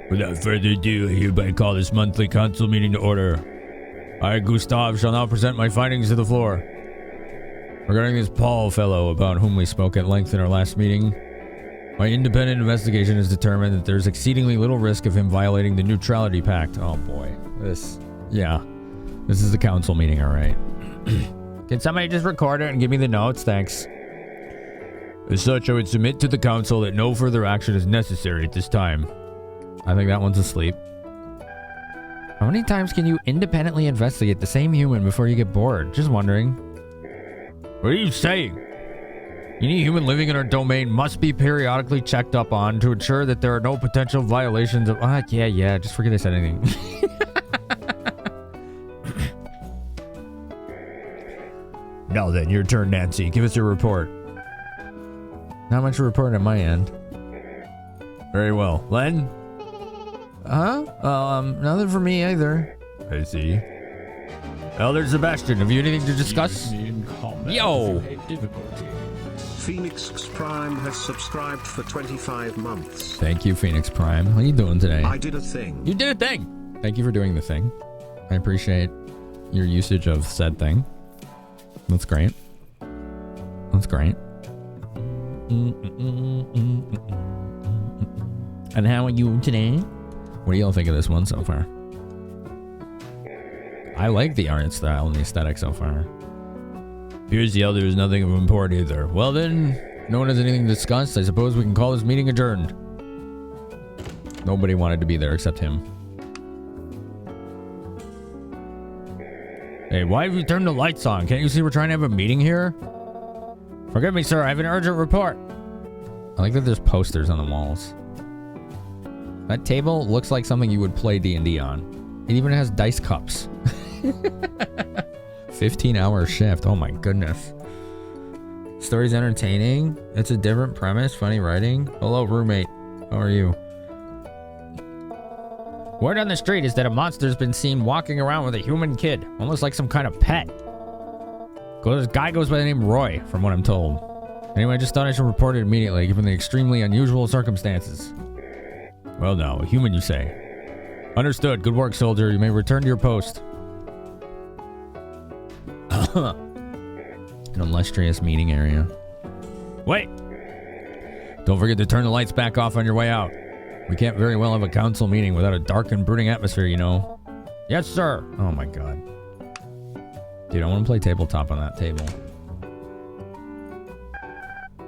Without further ado, I hereby call this monthly council meeting to order. I, Gustav, shall now present my findings to the floor. Regarding this Paul fellow about whom we spoke at length in our last meeting, my independent investigation has determined that there's exceedingly little risk of him violating the Neutrality Pact. Oh boy. This is the council meeting, alright. Can somebody just record it and give me the notes? Thanks. As such, I would submit to the council that no further action is necessary at this time. I think that one's asleep. How many times can you independently investigate the same human before you get bored? Just wondering. What are you saying? Any human living in our domain must be periodically checked up on to ensure that there are no potential violations of... yeah, just forget I said anything. Now then, your turn, Nancy. Give us your report. Not much to report on my end. Very well. Len? Huh? Nothing for me either. I see. Elder Sebastian, have you anything to discuss? Yo! Phoenix Prime has subscribed for 25 months. Thank you, Phoenix Prime. How you doing today? I did a thing. You did a thing! Thank you for doing the thing. I appreciate your usage of said thing. That's great. That's great. And how are you today? What do y'all think of this one so far? I like the art style and the aesthetic so far. Here's the elder is nothing of import either. Well then, no one has anything to discuss. I suppose we can call this meeting adjourned. Nobody wanted to be there except him. Hey, why have you turned the lights on? Can't you see we're trying to have a meeting here? Forgive me, sir. I have an urgent report. I like that there's posters on the walls. That table looks like something you would play D&D on. It even has dice cups. 15-hour shift. Oh my goodness. Story's entertaining. It's a different premise. Funny writing. Hello, roommate. How are you? Word on the street is that a monster's been seen walking around with a human kid, almost like some kind of pet. This guy goes by the name Roy, from what I'm told. Anyway, I just thought I should report it immediately, given the extremely unusual circumstances. Well now, a human you say. Understood. Good work, soldier. You may return to your post. An illustrious meeting area. Wait! Don't forget to turn the lights back off on your way out. We can't very well have a council meeting without a dark and brooding atmosphere, you know. Yes, sir. Oh my god. Dude, I want to play tabletop on that table.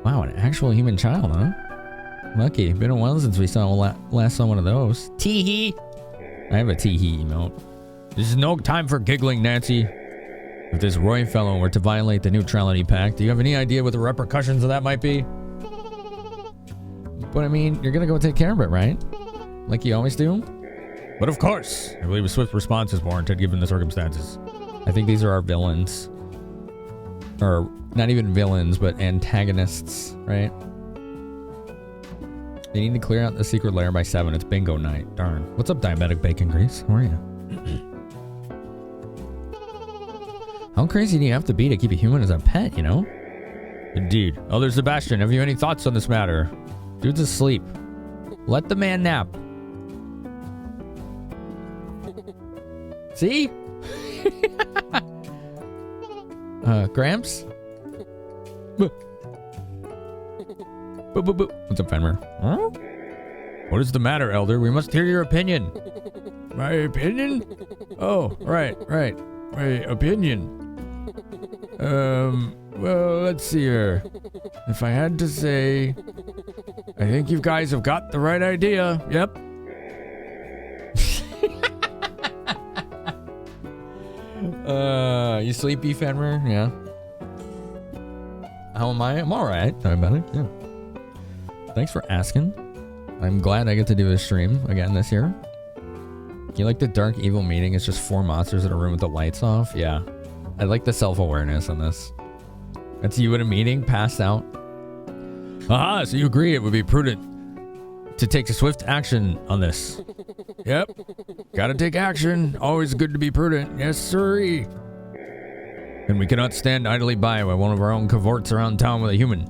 Wow, an actual human child, huh? Lucky. Been a while since we last saw one of those. Tee-hee. I have a tee-hee emote. This is no time for giggling, Nancy. If this Roy fellow were to violate the Neutrality Pact, do you have any idea what the repercussions of that might be? But I mean, you're gonna go take care of it, right? Like you always do? But of course! I believe a swift response is warranted given the circumstances. I think these are our villains. Or, not even villains, but antagonists, right? They need to clear out the secret lair by 7. It's bingo night. Darn. What's up, Diabetic Bacon Grease? How are you? How crazy do you have to be to keep a human as a pet, you know? Indeed. Elder Sebastian, have you any thoughts on this matter? Dude's asleep. Let the man nap. See? Gramps? Boop, boop, boop. What's up, Fenrir? Huh? What is the matter, Elder? We must hear your opinion. My opinion? Oh, right. My opinion. Well, let's see here. If I had to say, I think you guys have got the right idea. Yep. You sleepy, Fenrir? Yeah. How am I? I'm alright. Sorry about it. Yeah. Thanks for asking. I'm glad I get to do this stream again this year. You like the dark evil meeting? It's just 4 monsters in a room with the lights off? Yeah. I like the self-awareness on this. That's you at a meeting, passed out. Aha, so you agree it would be prudent to take swift action on this. Yep. Gotta take action. Always good to be prudent. Yes, sirree. And we cannot stand idly by while one of our own cavorts around town with a human.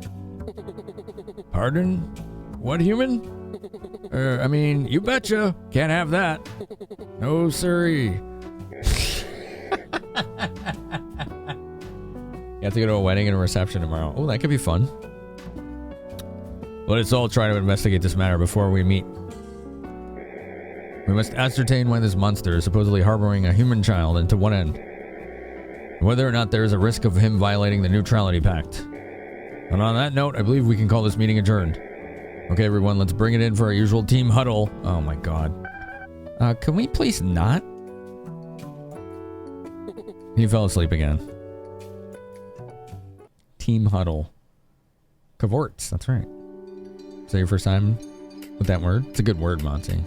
Pardon? What human? I mean, you betcha. Can't have that. No, sirree. You have to go to a wedding and a reception tomorrow. Oh, that could be fun. Let us all try to investigate this matter before we meet. We must ascertain why this monster is supposedly harboring a human child and to what end. Whether or not there is a risk of him violating the neutrality pact. And on that note, I believe we can call this meeting adjourned. Okay, everyone, let's bring it in for our usual team huddle. Oh my god. Can we please not? He fell asleep again. Team huddle. Cavorts, that's right. Is that your first time with that word? It's a good word, Monty.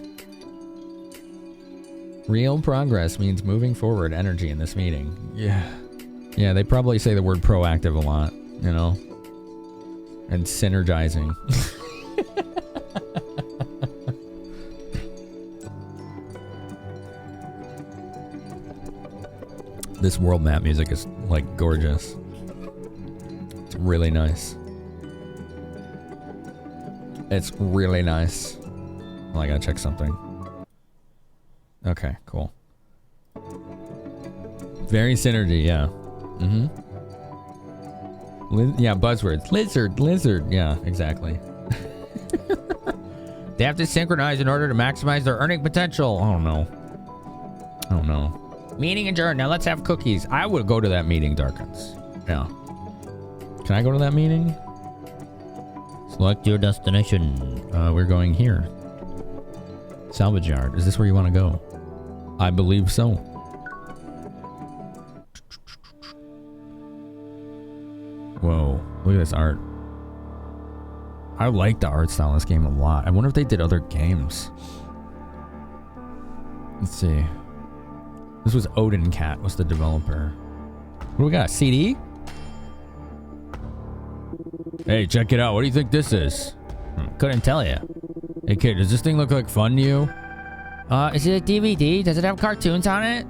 Real progress means moving forward energy in this meeting. Yeah. Yeah, they probably say the word proactive a lot, you know? And synergizing. This world map music is, like, gorgeous. It's really nice. It's really nice. Well, I gotta check something. Okay, cool. Very synergy, yeah. Mm-hmm. Yeah, buzzwords. Lizard. Yeah, exactly. They have to synchronize in order to maximize their earning potential. Oh, no. Oh, no. Meeting adjourned. Now let's have cookies. I would go to that meeting, Darkins. Yeah. Can I go to that meeting? Select your destination. We're going here. Salvage yard. Is this where you want to go? I believe so. Whoa. Look at this art. I like the art style in this game a lot. I wonder if they did other games. Let's see. This was Odencat was the developer. What do we got? CD? Hey, check it out. What do you think this is? Couldn't tell you. Hey kid, does this thing look like fun to you? Is it a DVD? Does it have cartoons on it?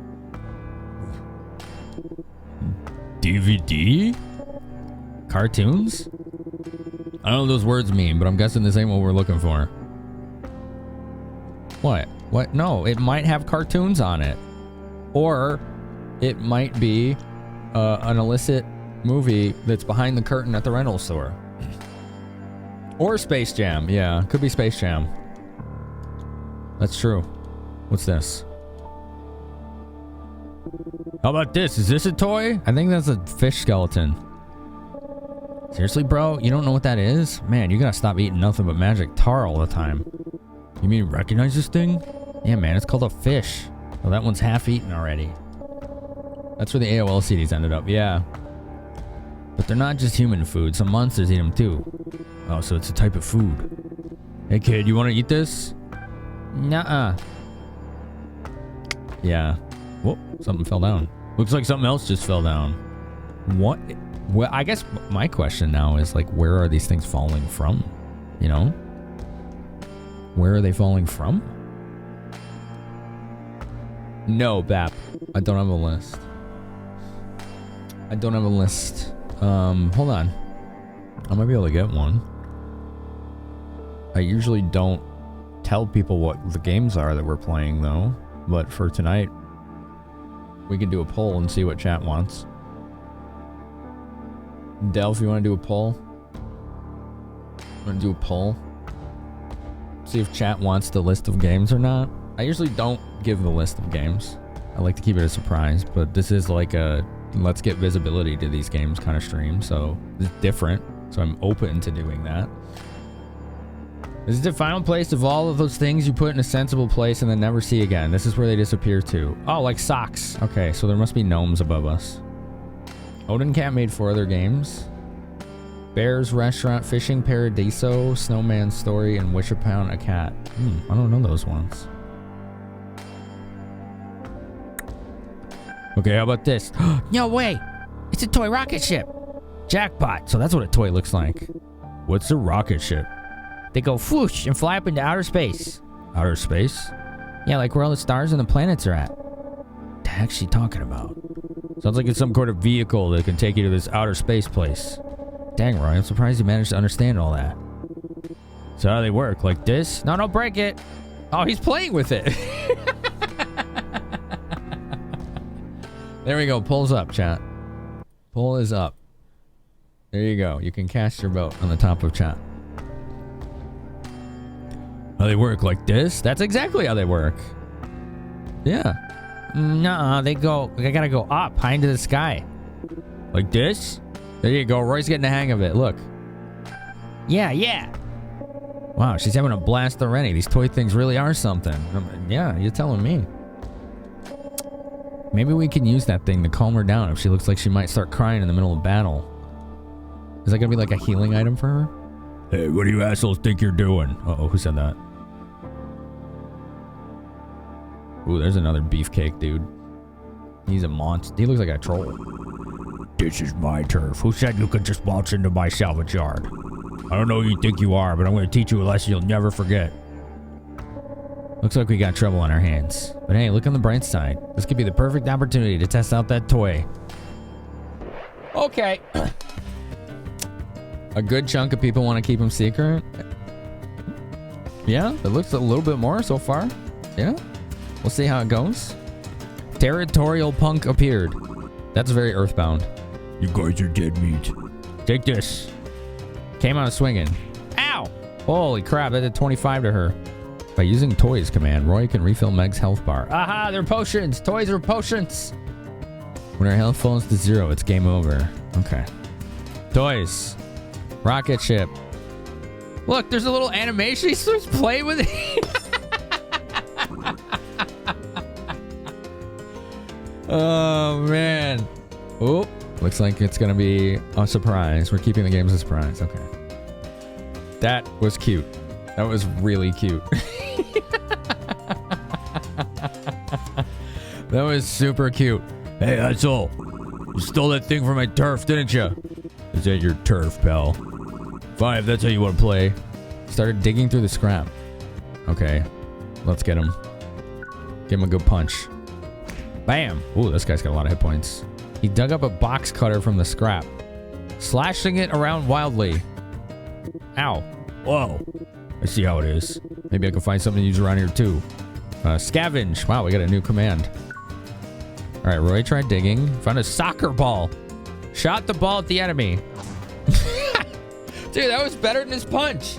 DVD? Cartoons? I don't know what those words mean, but I'm guessing this ain't what we're looking for. What? What? No, it might have cartoons on it. Or it might be an illicit movie that's behind the curtain at the rental store. Or Space Jam. Yeah, could be Space Jam. That's true. What's this? How about this? Is this a toy? I think that's a fish skeleton. Seriously, bro? You don't know what that is? Man, you gotta stop eating nothing but magic tar all the time. You mean you recognize this thing? Yeah, man, it's called a fish. Well, that one's half eaten already. That's where the AOL CDs ended up, yeah. But they're not just human food. Some monsters eat them too. Oh, so it's a type of food. Hey kid, you want to eat this? Nuh-uh. Yeah. Whoa, something fell down. Looks like something else just fell down. What? Well, I guess my question now is, like, where are these things falling from? You know? Where are they falling from? No, Bap. I don't have a list. I don't have a list. Hold on. I might be able to get one. I usually don't tell people what the games are that we're playing, though. But for tonight, we can do a poll and see what chat wants. Delph, you want to do a poll? gonna do a poll. See if chat wants the list of games or not. I usually don't give the list of games. I like to keep it a surprise, but this is like a let's get visibility to these games kind of stream, so it's different. So I'm open to doing that. This is the final place of all of those things you put in a sensible place and then never see again. This is where they disappear to. Oh, like socks. Okay, so there must be gnomes above us. Odencat made 4 other games. Bear's Restaurant, Fishing Paradiso, Snowman's Story, and Wishapound a Cat. I don't know those ones. Okay, how about this? No way! It's a toy rocket ship! Jackpot! So that's what a toy looks like. What's a rocket ship? They go whoosh and fly up into outer space. Outer space? Yeah, like where all the stars and the planets are at. What the heck's she talking about? Sounds like it's some kind of vehicle that can take you to this outer space place. Dang, Roy, I'm surprised you managed to understand all that. So how do they work? Like this? No, don't break it. Oh, he's playing with it. There we go. Pull's up, chat. Pull is up. There you go. You can cast your vote on the top of chat. How they work? Like this? That's exactly how they work. Yeah. Nuh-uh. They gotta go up, high into the sky. Like this? There you go. Roy's getting the hang of it. Look. Yeah, yeah. Wow, she's having a blast already. These toy things really are something. Yeah, you're telling me. Maybe we can use that thing to calm her down if she looks like she might start crying in the middle of battle. Is that gonna be like a healing item for her? Hey, what do you assholes think you're doing? Uh-oh, who said that? Ooh, there's another beefcake, dude. He's a monster. He looks like a troll. This is my turf. Who said you could just waltz into my salvage yard? I don't know who you think you are, but I'm going to teach you a lesson you'll never forget. Looks like we got trouble on our hands. But hey, look on the bright side. This could be the perfect opportunity to test out that toy. Okay. A good chunk of people want to keep him secret. Yeah, it looks a little bit more so far. Yeah. We'll see how it goes. Territorial punk appeared. That's very Earthbound. You guys are dead meat. Take this. Came out swinging. Ow! Holy crap, that did 25 to her. By using toys command, Roy can refill Meg's health bar. Aha, they're potions. Toys are potions. When her health falls to 0, it's game over. Okay. Toys. Rocket ship. Look, there's a little animation. He starts playing with it. Oh, man. Oh, looks like it's going to be a surprise. We're keeping the game as a surprise. Okay. That was cute. That was really cute. That was super cute. Hey, asshole. You stole that thing from my turf, didn't you? Is that your turf, pal? Fine, if that's how you want to play. Started digging through the scrap. Okay. Let's get him. Give him a good punch. Bam! Ooh, this guy's got a lot of hit points. He dug up a box cutter from the scrap, slashing it around wildly. Ow. Whoa. I see how it is. Maybe I can find something to use around here too. Scavenge. Wow, we got a new command. Alright, Roy tried digging. Found a soccer ball. Shot the ball at the enemy. Dude, that was better than his punch.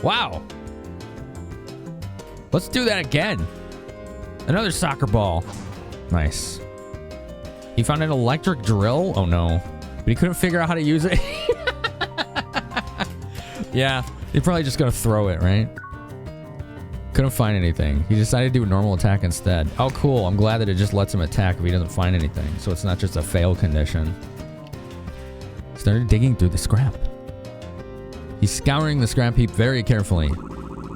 Wow. Let's do that again. Another soccer ball. Nice. He found an electric drill? Oh no. But he couldn't figure out how to use it. Yeah, he's probably just gonna throw it, right? Couldn't find anything. He decided to do a normal attack instead. Oh cool, I'm glad that it just lets him attack if he doesn't find anything. So it's not just a fail condition. Started digging through the scrap. He's scouring the scrap heap very carefully.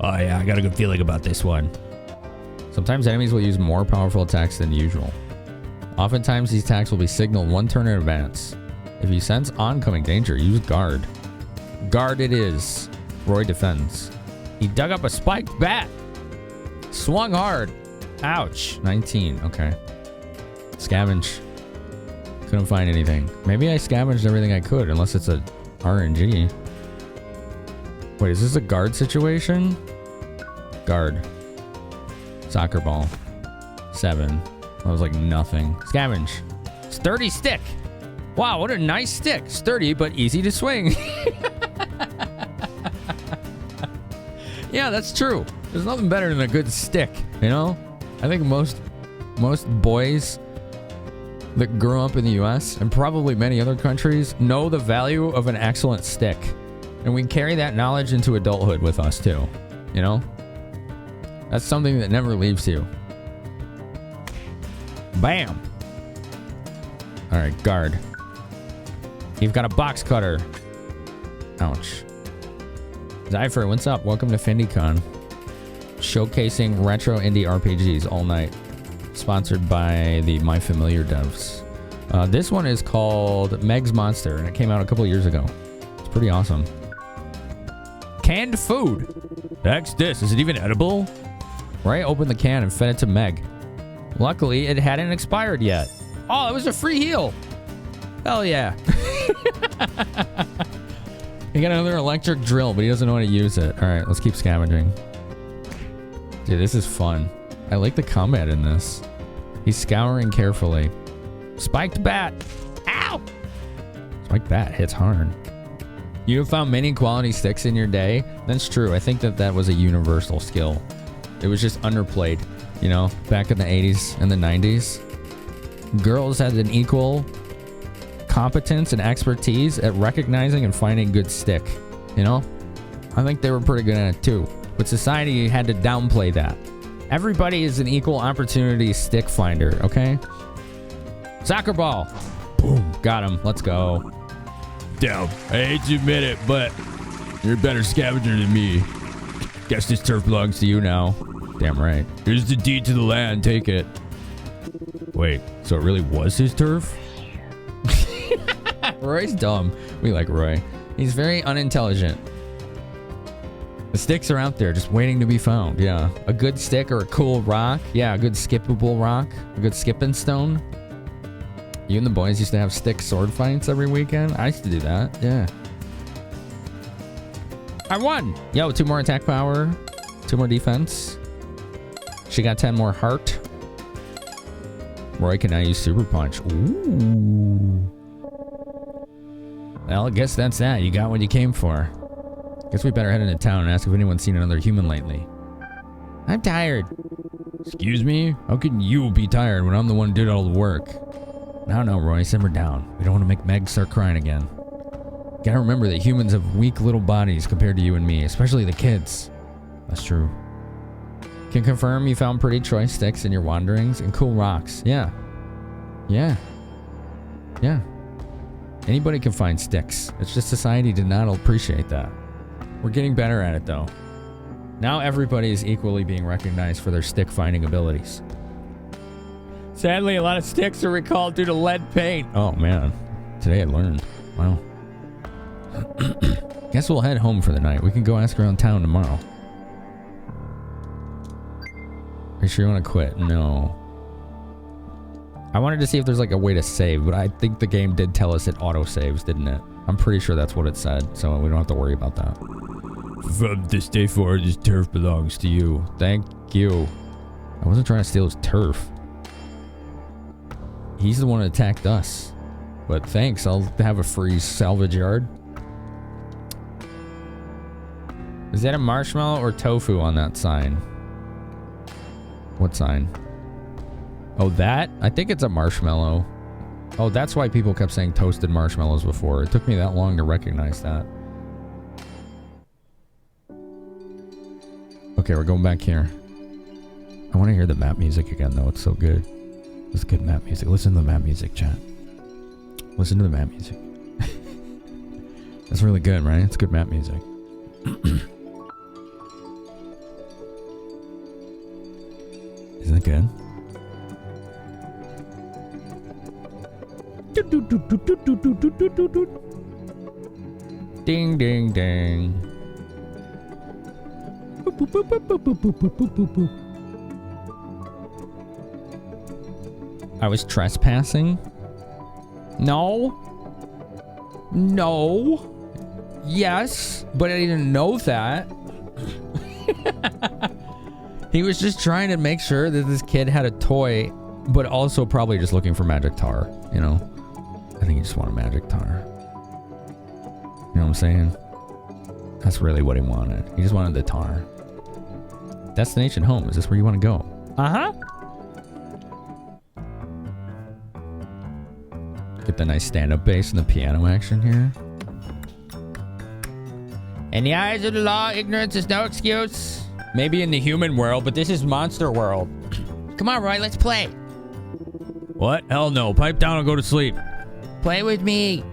Oh yeah, I got a good feeling about this one. Sometimes enemies will use more powerful attacks than usual. Oftentimes these attacks will be signaled 1 turn in advance. If you sense oncoming danger, use guard. Guard it is. Roy defends. He dug up a spiked bat. Swung hard. Ouch. 19. Okay. Scavenge. Couldn't find anything. Maybe I scavenged everything I could, unless it's a RNG. Wait, is this a guard situation? Guard. Soccer ball. 7. That was like nothing. Scavenge. Sturdy stick. Wow, what a nice stick. Sturdy, but easy to swing. Yeah, that's true. There's nothing better than a good stick, you know? I think most boys that grew up in the US and probably many other countries know the value of an excellent stick. And we carry that knowledge into adulthood with us too, you know? That's something that never leaves you. Bam! Alright, guard. You've got a box cutter. Ouch. Zypher, what's up? Welcome to FINDIECON. Showcasing retro indie RPGs all night. Sponsored by the My Familiar devs. This one is called Meg's Monster, and it came out a couple years ago. It's pretty awesome. Canned food. Heck's this? Is it even edible? Right? Opened the can and fed it to Meg. Luckily, it hadn't expired yet. Oh, it was a free heal. Hell yeah. He got another electric drill, but he doesn't know how to use it. All right, let's keep scavenging. Dude, this is fun. I like the combat in this. He's scouring carefully. Spiked bat. Ow! Spiked bat hits hard. You have found many quality sticks in your day? That's true. I think that was a universal skill. It was just underplayed, you know, back in the 80s and the 90s. Girls had an equal competence and expertise at recognizing and finding good stick, you know? I think they were pretty good at it too. But society had to downplay that. Everybody is an equal opportunity stick finder, okay? Soccer ball. Boom. Got him. Let's go. Down. I hate to admit it, but you're a better scavenger than me. Guess this turf belongs to you now. Damn right. Here's the deed to the land. Take it. Wait, so it really was his turf? Roy's dumb. We like Roy. He's very unintelligent. The sticks are out there just waiting to be found. Yeah. A good stick or a cool rock. Yeah, a good skippable rock. A good skipping stone. You and the boys used to have stick sword fights every weekend. I used to do that. Yeah. I won. Yo, 2 more attack power. 2 more defense. She got 10 more heart. Roy can now use super punch. Ooh. Well, I guess that's that. You got what you came for. Guess we better head into town and ask if anyone's seen another human lately. I'm tired. Excuse me? How can you be tired when I'm the one who did all the work? No, Roy, simmer down. We don't want to make Meg start crying again. Gotta remember that humans have weak little bodies compared to you and me, especially the kids. That's true. Can confirm you found pretty choice sticks in your wanderings and cool rocks. Yeah. Anybody can find sticks. It's just society did not appreciate that. We're getting better at it though. Now everybody is equally being recognized for their stick finding abilities. Sadly, a lot of sticks are recalled due to lead paint. Oh man, today I learned. Wow. Guess we'll head home for the night. We can go ask around town tomorrow. Are you sure you want to quit? No. I wanted to see if there's like a way to save, but I think the game did tell us it auto saves, didn't it? I'm pretty sure that's what it said, so we don't have to worry about that. From this day forward, this turf belongs to you. Thank you. I wasn't trying to steal his turf. He's the one that attacked us. But thanks, I'll have a free salvage yard. Is that a marshmallow or tofu on that sign? What sign? Oh, that? I think it's a marshmallow. Oh, that's why people kept saying toasted marshmallows before. It took me that long to recognize that. Okay, we're going back here. I want to hear the map music again, though. It's so good. It's good map music. Listen to the map music, chat. Listen to the map music. That's really good, right? It's good map music. Isn't it good? Ding, ding, ding. I was trespassing? No. Yes, but I didn't know that. He was just trying to make sure that this kid had a toy, but also probably just looking for magic tar, you know? I think he just wanted magic tar. You know what I'm saying? That's really what he wanted. He just wanted the tar. Destination home. Is this where you want to go? Uh-huh. Get the nice stand-up bass and the piano action here. In the eyes of the law, ignorance is no excuse. Maybe in the human world, but this is monster world. Come on, Roy, let's play. What? Hell no. Pipe down and go to sleep. Play with me.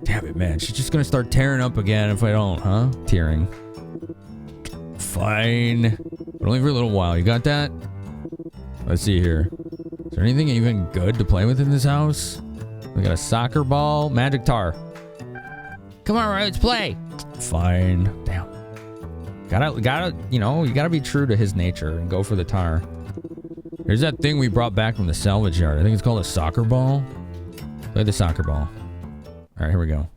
Damn it, man. She's just gonna start tearing up again if I don't, huh? Tearing. Fine. But only for a little while. You got that? Let's see here. Is there anything even good to play with in this house? We got a soccer ball. Magic tar. Come on, Roy, let's play. Fine. Damn. Gotta, you know, you gotta be true to his nature and go for the tar. Here's that thing we brought back from the salvage yard. I think it's called a soccer ball. Play the soccer ball. All right, here we go.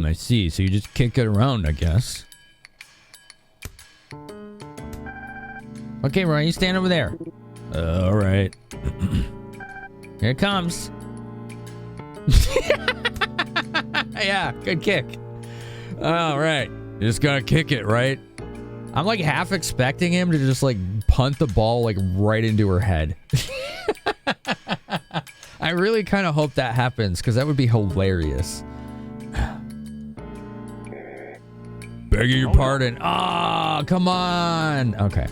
I see. So you just kick it around, I guess. Okay, Roy, you stand over there. All right. Here it comes. Yeah, good kick. All right. You just gotta kick it, right? I'm like half expecting him to just like punt the ball like right into her head. I really kind of hope that happens because that would be hilarious. Begging your pardon. Ah, come on. Okay.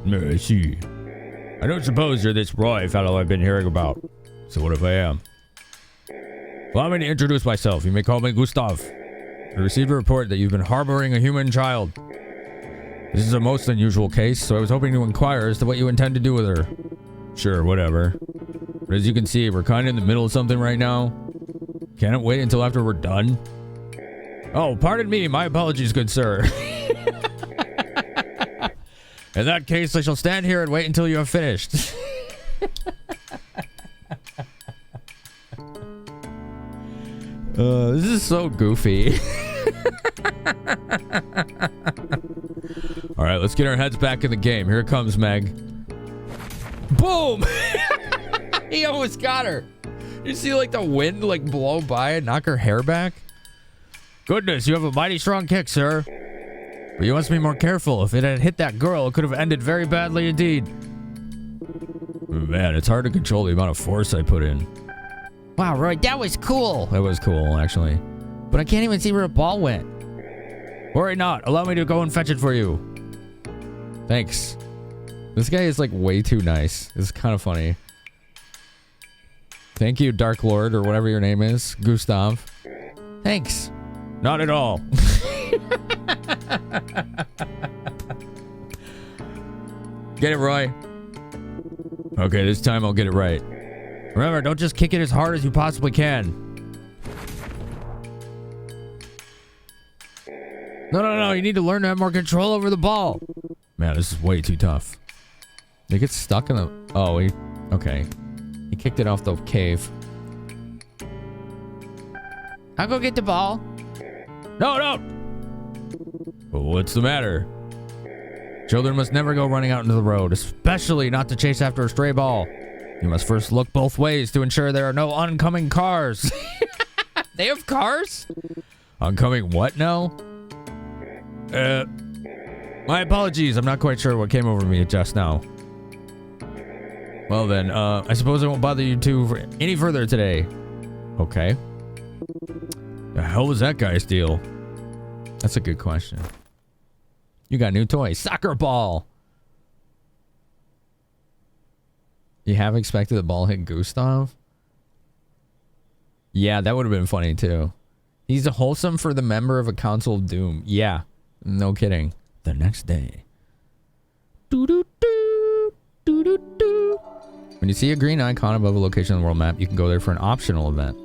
I see. I don't suppose you're this Roy fellow I've been hearing about. So what if I am? Allow me to introduce myself. You may call me Gustav. I received a report that you've been harboring a human child. This is a most unusual case, so I was hoping to inquire as to what you intend to do with her. Sure, whatever. But as you can see, we're kind of in the middle of something right now. Can't it wait until after we're done? Oh, pardon me. My apologies, good sir. In that case, I shall stand here and wait until you have finished. This is so goofy. All right, let's get our heads back in the game. Here it comes, Meg. Boom! He almost got her. You see like the wind like blow by and knock her hair back? Goodness, you have a mighty strong kick, sir. But you must be more careful. If it had hit that girl, it could have ended very badly indeed. Man, it's hard to control the amount of force I put in. Wow, Roy, that was cool. That was cool, actually. But I can't even see where a ball went. Worry not. Allow me to go and fetch it for you. Thanks. This guy is like way too nice. It's kind of funny. Thank you, Dark Lord, or whatever your name is. Gustav. Thanks. Not at all. Get it, Roy. Okay, this time I'll get it right. Remember, don't just kick it as hard as you possibly can. No. You need to learn to have more control over the ball. Man, this is way too tough. It gets stuck in the... Oh, okay. He kicked it off the cave. I'll go get the ball. No. Well, what's the matter? Children must never go running out into the road, especially not to chase after a stray ball. You must first look both ways to ensure there are no oncoming cars. They have cars? Oncoming what now? My apologies. I'm not quite sure what came over me just now. Well then, I suppose I won't bother you two for any further today. Okay. The hell was that guy's deal? That's a good question. You got a new toy. Soccer ball. You have expected the ball hit Gustav? Yeah, that would have been funny too. He's wholesome for the member of a Council of Doom. Yeah, no kidding. The next day. Doo-doo-doo, doo-doo-doo. When you see a green icon above a location on the world map, you can go there for an optional event.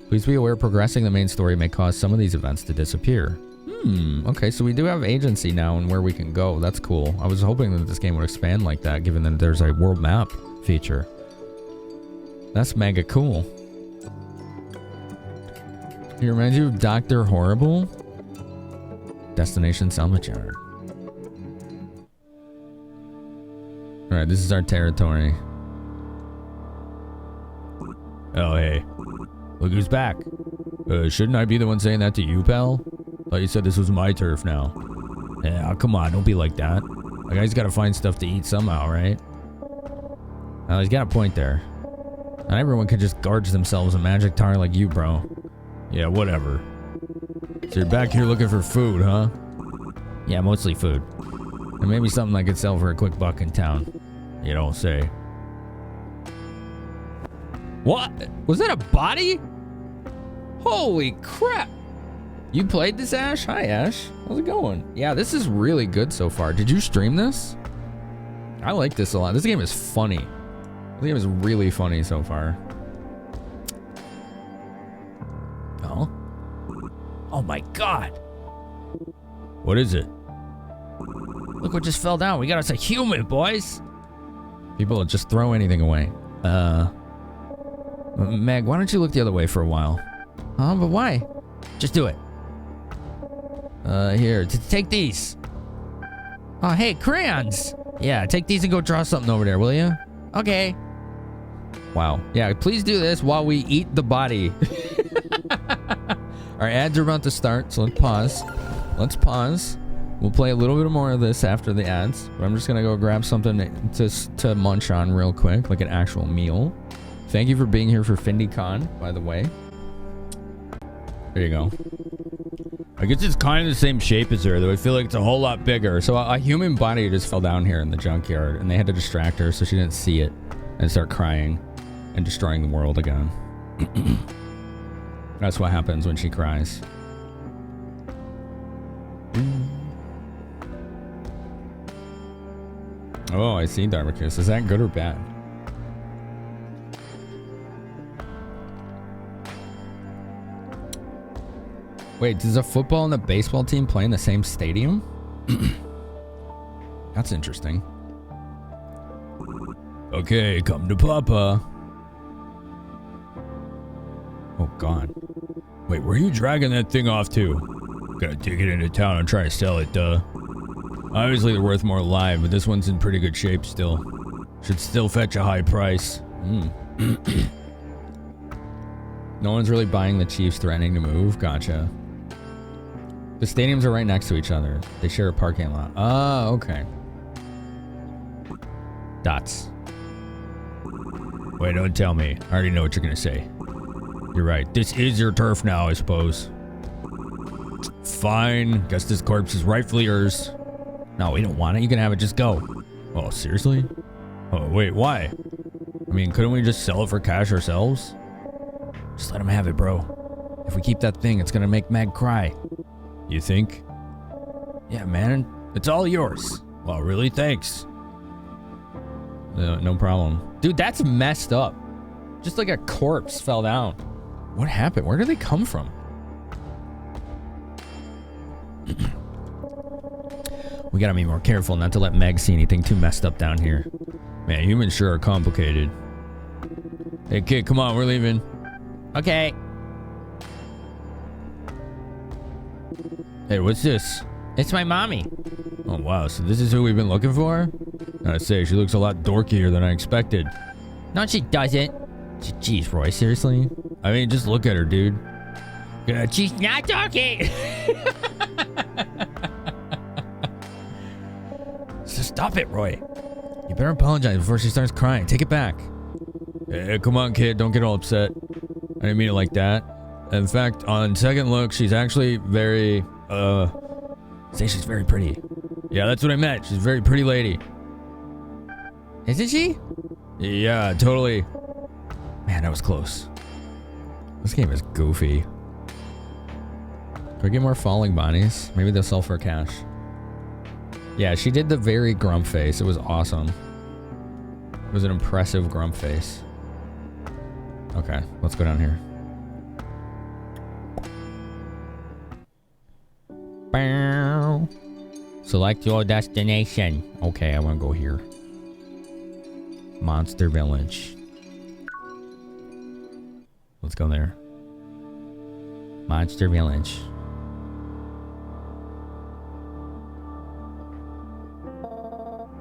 Please be aware progressing the main story may cause some of these events to disappear. Okay, so we do have agency now and where we can go. That's cool. I was hoping that this game would expand like that, given that there's a world map feature. That's mega cool. He reminds you of Dr. Horrible? Destination Salvage Yard. Alright, this is our territory. Oh, hey. Look who's back. Shouldn't I be the one saying that to you, pal? Thought you said this was my turf now. Yeah, come on, don't be like that. A guy's gotta find stuff to eat somehow, right? Well, he's got a point there. Not everyone can just gorge themselves a magic tar like you, bro. Yeah, whatever. So you're back here looking for food, huh? Yeah, mostly food. And maybe something I could sell for a quick buck in town. You don't say. What? Was that a body? Holy crap. You played this, Ash? Hi, Ash. How's it going? Yeah, this is really good so far. Did you stream this? I like this a lot. This game is funny. This game is really funny so far. Oh? Oh my god. What is it? Look what just fell down. We got us a human, boys. People will just throw anything away. Meg, why don't you look the other way for a while? Huh? But why? Just do it. Here, take these. Oh, hey, crayons. Yeah, take these and go draw something over there, will you? Okay. Wow. Yeah, please do this while we eat the body. Our ads are about to start, so let's pause. Let's pause. We'll play a little bit more of this after the ads. But I'm just gonna go grab something to munch on real quick, like an actual meal. Thank you for being here for FINDIECON, by the way. There you go. I guess it's kind of the same shape as her, though I feel like it's a whole lot bigger. So a human body just fell down here in the junkyard, and they had to distract her so she didn't see it and start crying and destroying the world again. That's what happens when she cries. Oh, I see, Darmicus. Is that good or bad? Wait, does a football and a baseball team play in the same stadium? That's interesting. Okay, come to Papa. Oh, God. Wait, where are you dragging that thing off to? Gotta take it into town and try to sell it, duh. Obviously, they're worth more alive, but this one's in pretty good shape still. Should still fetch a high price. No one's really buying the Chiefs threatening to move? Gotcha. The stadiums are right next to each other. They share a parking lot. Oh, okay. Dots. Wait, don't tell me. I already know what you're gonna say. You're right. This is your turf now, I suppose. Fine. Guess this corpse is rightfully yours. No, we don't want it. You can have it. Just go. Oh, seriously? Oh, wait, why? I mean, couldn't we just sell it for cash ourselves? Just let him have it, bro. If we keep that thing, it's gonna make Meg cry. You think? Yeah, man. It's all yours. Well, really? Thanks. No problem. Dude, that's messed up. Just like a corpse fell down. What happened? Where did they come from? We gotta be more careful not to let Meg see anything too messed up down here. Man, humans sure are complicated. Hey, kid, come on, we're leaving. Okay. Hey, what's this? It's my mommy. Oh, wow, so this is who we've been looking for? Gotta say, she looks a lot dorkier than I expected. No, she doesn't. Jeez, Roy, seriously? I mean, just look at her, dude. She's not dorky. So stop it, Roy. You better apologize before she starts crying. Take it back. Hey, come on, kid. Don't get all upset. I didn't mean it like that. In fact, on second look, she's actually very, say she's very pretty. Yeah, that's what I meant. She's a very pretty lady. Isn't she? Yeah, totally. Man, that was close. This game is goofy. Can we get more falling bodies? Maybe they'll sell for cash. Yeah, she did the very grump face. It was awesome. It was an impressive grump face. Okay, let's go down here. Bow. Select your destination. Okay, I want to go here. Monster Village. Let's go there. Monster Village.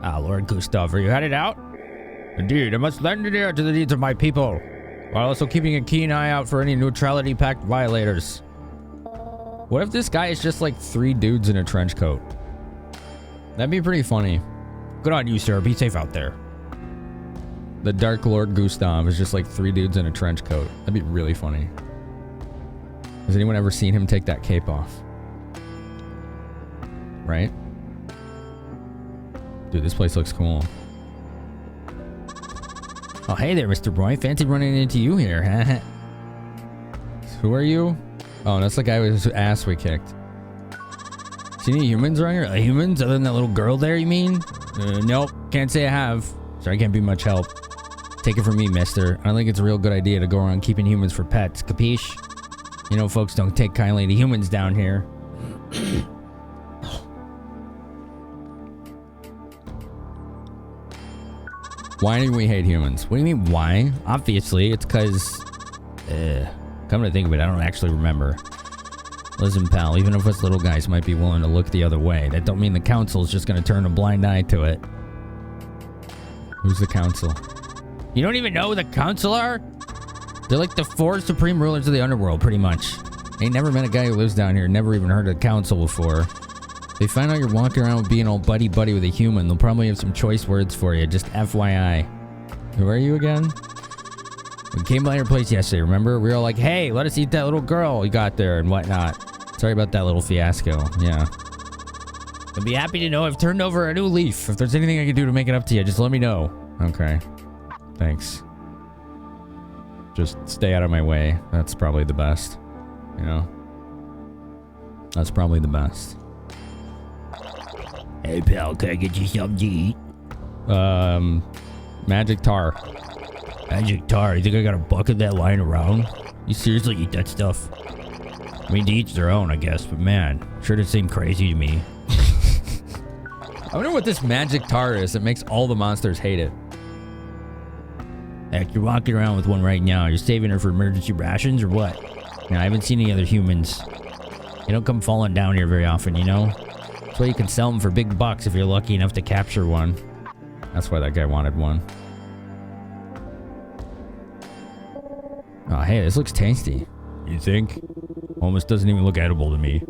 Ah, Lord Gustav, are you headed out? Indeed, I must lend an ear to the needs of my people. while also keeping a keen eye out for any neutrality pact violators. What if this guy is just like 3 dudes in a trench coat? That'd be pretty funny. Good on you, sir. Be safe out there. The Dark Lord Gustav is just like 3 dudes in a trench coat. That'd be really funny. Has anyone ever seen him take that cape off? Right? Dude, this place looks cool. Oh, hey there, Mr. Roy. Fancy running into you here. Who are you? Oh, that's the guy whose ass we kicked. See any humans around here? Humans? Other than that little girl there, you mean? Nope. Can't say I have. Sorry, I can't be much help. Take it from me, mister. I don't think it's a real good idea to go around keeping humans for pets. Capiche? You know, folks don't take kindly to humans down here. Why do we hate humans? What do you mean, why? Obviously, it's because... come to think of it, I don't actually remember. Listen, pal, even if us little guys might be willing to look the other way, that don't mean the council's just gonna turn a blind eye to it. Who's the council? You don't even know who the council are? They're like the 4 supreme rulers of the underworld, pretty much. Ain't never met a guy who lives down here, never even heard of the council before. They find out you're walking around being all buddy-buddy with a human, they'll probably have some choice words for you, just FYI. Who are you again? We came by your place yesterday, remember? We were all like, hey, let us eat that little girl you got there and whatnot. Sorry about that little fiasco, yeah. I'd be happy to know I've turned over a new leaf. If there's anything I can do to make it up to you, just let me know. Okay. Thanks. Just stay out of my way. That's probably the best. You know? That's probably the best. Hey, pal, can I get you something to eat? Magic tar. Magic tar? You think I got a bucket of that lying around? You seriously eat that stuff? I mean, to each their own, I guess, but man, sure does seem crazy to me. I wonder what this magic tar is that makes all the monsters hate it. Heck, you're walking around with one right now. You're saving her for emergency rations or what? Now, I haven't seen any other humans. They don't come falling down here very often, you know? That's why you can sell them for big bucks if you're lucky enough to capture one. That's why that guy wanted one. Oh, hey, this looks tasty. You think? Almost doesn't even look edible to me.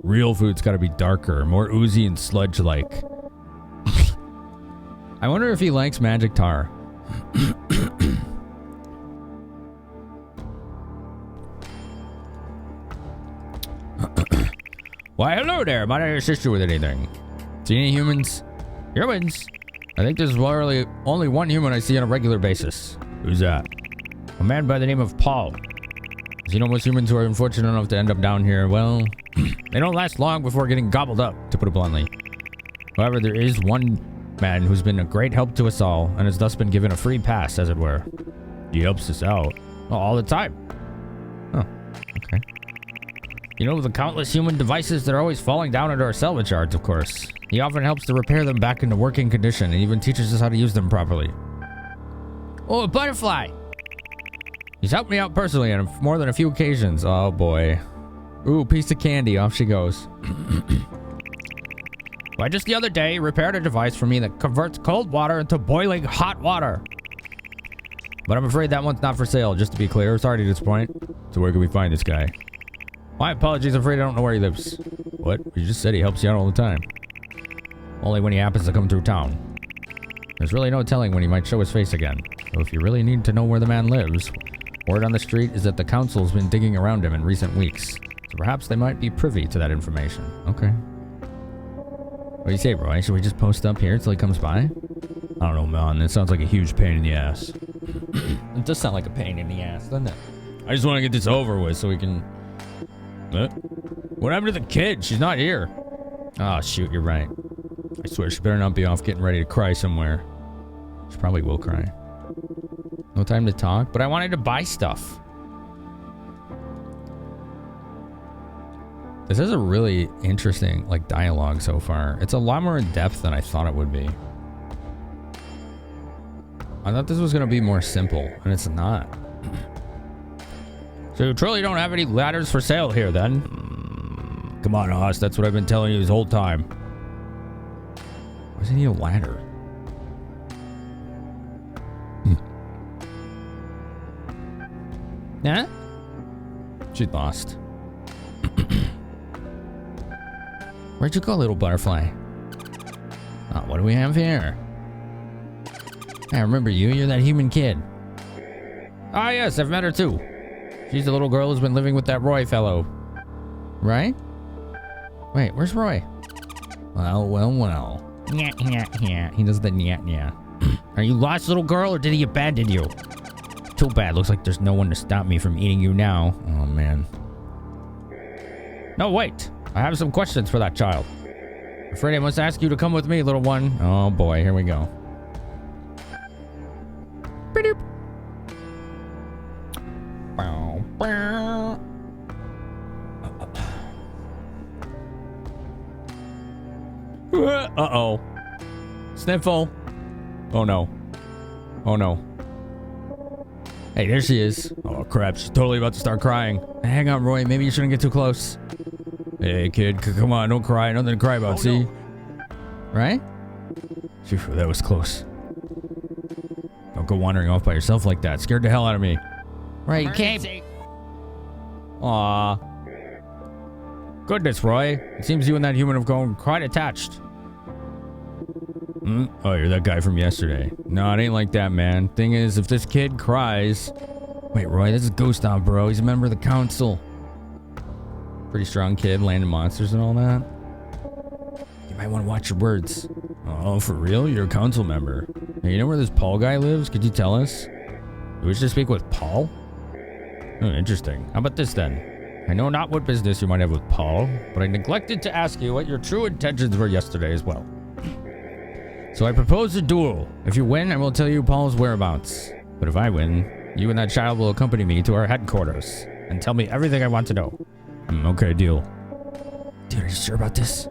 Real food's gotta be darker, more oozy and sludge-like. I wonder if he likes magic tar. Why, hello there. Might I assist you with anything? See any humans? Humans? I think there's literally only one human I see on a regular basis. Who's that? A man by the name of Paul. You know, most humans who are unfortunate enough to end up down here, well, they don't last long before getting gobbled up, to put it bluntly. However, there is one man who's been a great help to us all, and has thus been given a free pass, as it were. He helps us out. Well, all the time. Oh, okay. You know, the countless human devices that are always falling down into our salvage yards, of course. He often helps to repair them back into working condition, and even teaches us how to use them properly. Oh, a butterfly! He's helped me out personally on more than a few occasions. Oh, boy. Ooh, piece of candy. Off she goes. Why, just the other day, he repaired a device for me that converts cold water into boiling hot water. But I'm afraid that one's not for sale, just to be clear. Sorry to disappoint. So where can we find this guy? My apologies, I'm afraid I don't know where he lives. What? You just said he helps you out all the time. Only when he happens to come through town. There's really no telling when he might show his face again. So if you really need to know where the man lives, word on the street is that the council's been digging around him in recent weeks. So perhaps they might be privy to that information. Okay. What do you say, Roy? Should we just post up here till he comes by? I don't know, man. It sounds like a huge pain in the ass. It does sound like a pain in the ass, doesn't it? I just want to get this over with so we can... What happened to the kid? She's not here. Oh, shoot, you're right. I swear she better not be off getting ready to cry somewhere. She probably will cry. No time to talk, but I wanted to buy stuff. This is a really interesting, like, dialogue so far. It's a lot more in depth than I thought it would be. I thought this was going to be more simple, and it's not. So you truly don't have any ladders for sale here, then? Come on, Hoss. That's what I've been telling you this whole time. Why does he need a ladder? Huh? She lost. Where'd you go, little butterfly? Oh, what do we have here? I remember you. You're that human kid. Ah, yes, I've met her too. She's the little girl who's been living with that Roy fellow. Right? Wait, where's Roy? Well. Nyah, nyah, nyah. He does the nyah, nyah. Are you lost, little girl, or did he abandon you? Too bad. Looks like there's no one to stop me from eating you now. Oh, man. No, wait. I have some questions for that child. I'm afraid I must ask you to come with me, little one. Oh, boy. Here we go. Beep. Uh-oh. Sniffle. Oh, no. Oh, no. Hey, there she is. Oh, crap. She's totally about to start crying. Hang on, Roy. Maybe you shouldn't get too close. Hey, kid. Come on. Don't cry. Nothing to cry about, see? No. Right? Phew, that was close. Don't go wandering off by yourself like that. Scared the hell out of me. Right, you can't. Aw. Goodness, Roy. It seems you and that human have grown quite attached. Oh, you're that guy from yesterday. No, it ain't like that, man. Thing is, if this kid cries... Wait, Roy, this is Gustav, bro. He's a member of the council. Pretty strong kid, landing monsters and all that. You might want to watch your words. Oh, for real? You're a council member. Hey, you know where this Paul guy lives? Could you tell us? Do we should speak with Paul? Oh, interesting. How about this, then? I know not what business you might have with Paul, but I neglected to ask you what your true intentions were yesterday as well. So I propose a duel. If you win, I will tell you Paul's whereabouts. But if I win, you and that child will accompany me to our headquarters and tell me everything I want to know. Okay, deal. Dude, are you sure about this?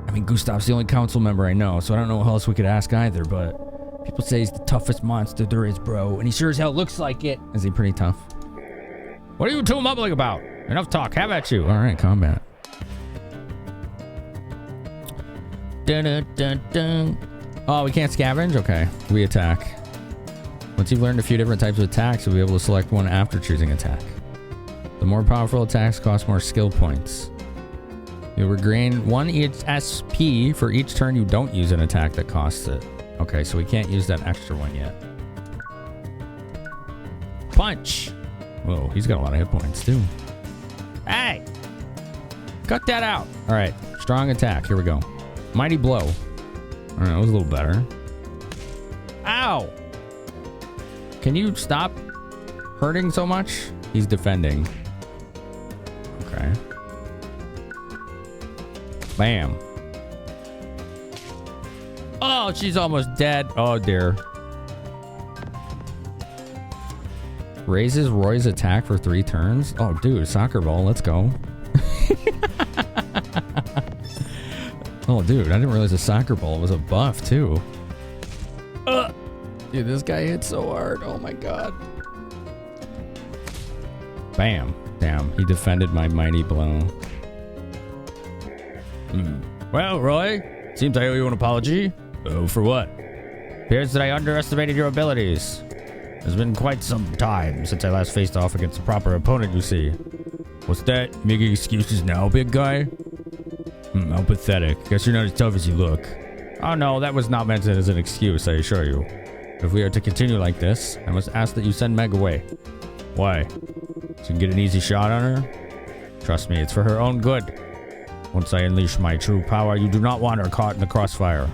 I mean, Gustav's the only council member I know, so I don't know who else we could ask either, but people say he's the toughest monster there is, bro, and he sure as hell looks like it. Is he pretty tough? What are you two mumbling about? Enough talk. Have at you. All right, combat. Dun, dun, dun, dun. Oh, we can't scavenge? Okay. We attack. Once you've learned a few different types of attacks, you'll be able to select one after choosing attack. The more powerful attacks cost more skill points. You'll regain 1 SP for each turn you don't use an attack that costs it. Okay, so we can't use that extra one yet. Punch! Whoa, he's got a lot of hit points too. Hey! Cut that out! Alright, strong attack. Here we go. Mighty blow. Alright, that was a little better. Ow! Can you stop hurting so much? He's defending. Okay. Bam. Oh, she's almost dead. Oh, dear. Raises Roy's attack for 3 turns. Oh, dude, soccer ball. Let's go. Oh, dude, I didn't realize a soccer ball was a buff, too. Dude, this guy hit so hard. Oh, my God. Bam. Damn, he defended my mighty blow. Well, Roy, seems I owe you an apology. Oh, for what? Appears that I underestimated your abilities. It's been quite some time since I last faced off against a proper opponent, you see. What's that? Making excuses now, big guy? How pathetic. Guess you're not as tough as you look. Oh no, that was not meant as an excuse, I assure you. If we are to continue like this, I must ask that you send Meg away. Why? So you can get an easy shot on her? Trust me, it's for her own good. Once I unleash my true power, you do not want her caught in the crossfire.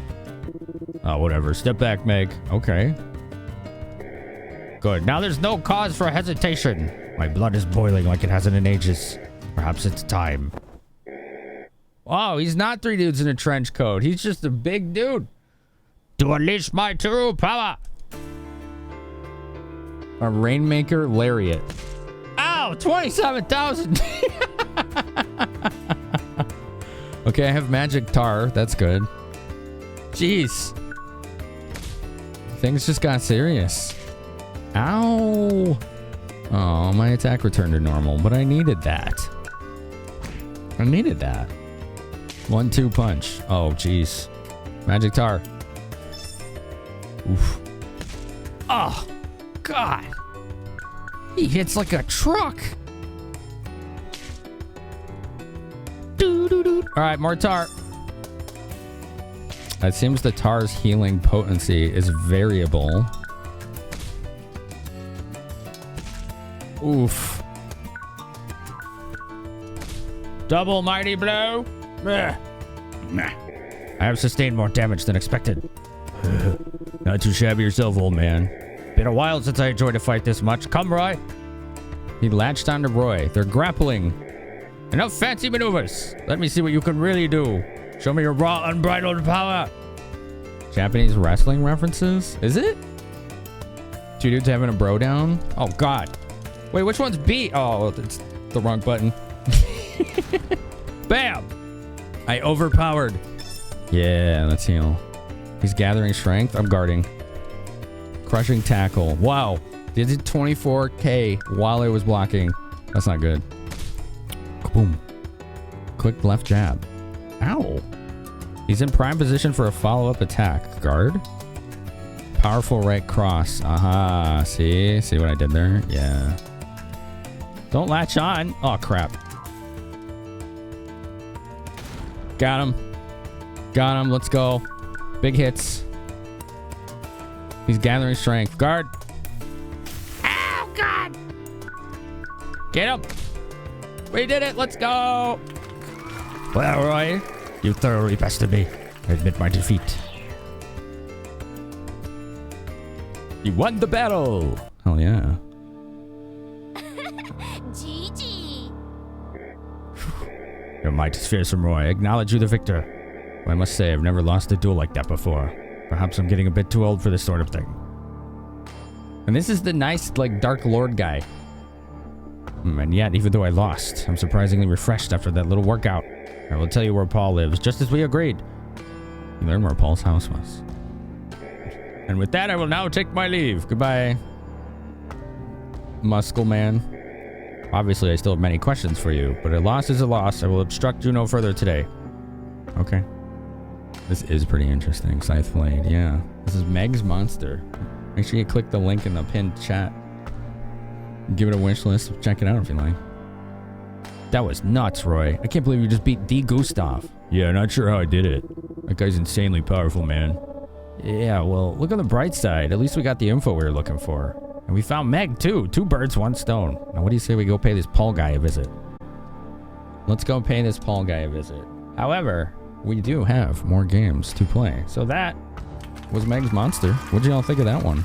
Oh, whatever. Step back, Meg. Okay. Good. Now there's no cause for hesitation. My blood is boiling like it hasn't in ages. Perhaps it's time. Oh, he's not 3 dudes in a trench coat. He's just a big dude. To unleash my true power. A Rainmaker Lariat. Ow! 27,000! Okay, I have Magic Tar. That's good. Jeez. Things just got serious. Ow! Oh, my attack returned to normal, but I needed that. I needed that. 1-2 punch. Oh, jeez. Magic Tar. Oof. Oh, God. He hits like a truck. Doo-doo-doo. All right, more tar. It seems the tar's healing potency is variable. Oof. Double mighty blow. I have sustained more damage than expected. Not too shabby yourself, old man. Been a while since I enjoyed a fight this much. Come, Roy. He latched onto Roy. They're grappling. Enough fancy maneuvers. Let me see what you can really do. Show me your raw, unbridled power. Japanese wrestling references? Is it? Two dudes having a bro down? Oh, God. Wait, which one's B? Oh, it's the wrong button. Bam! I overpowered. Yeah, let's heal. He's gathering strength. I'm guarding. Crushing tackle. Wow. Did 24k while I was blocking. That's not good. Boom. Quick left jab. Ow. He's in prime position for a follow-up attack. Guard. Powerful right cross. Aha. See? See what I did there? Yeah. Don't latch on. Oh, crap. Got him. Got him. Let's go. Big hits. He's gathering strength. Guard. Ow, God. Get him. We did it. Let's go. Well, Roy, you thoroughly bested me. I admit my defeat. You won the battle. Hell yeah. GG. Your might is fearsome, Roy. I acknowledge you the victor. Well, I must say, I've never lost a duel like that before. Perhaps I'm getting a bit too old for this sort of thing. And this is the nice, like, Dark Lord guy. And yet, even though I lost, I'm surprisingly refreshed after that little workout. I will tell you where Paul lives, just as we agreed. You learned where Paul's house was. And with that, I will now take my leave. Goodbye. Muscle man. Obviously, I still have many questions for you, but a loss is a loss. I will obstruct you no further today. Okay. This is pretty interesting. Scythe Blade, yeah. This is Meg's Monster. Make sure you click the link in the pinned chat. Give it a wish list. Check it out if you like. That was nuts, Roy. I can't believe you just beat D. Gustav. Yeah, not sure how I did it. That guy's insanely powerful, man. Yeah, well, look on the bright side. At least we got the info we were looking for. And we found Meg, too. 2 birds, 1 stone. Now, what do you say we go pay this Paul guy a visit? Let's go pay this Paul guy a visit. However, we do have more games to play. So that was Meg's Monster. What did y'all think of that one?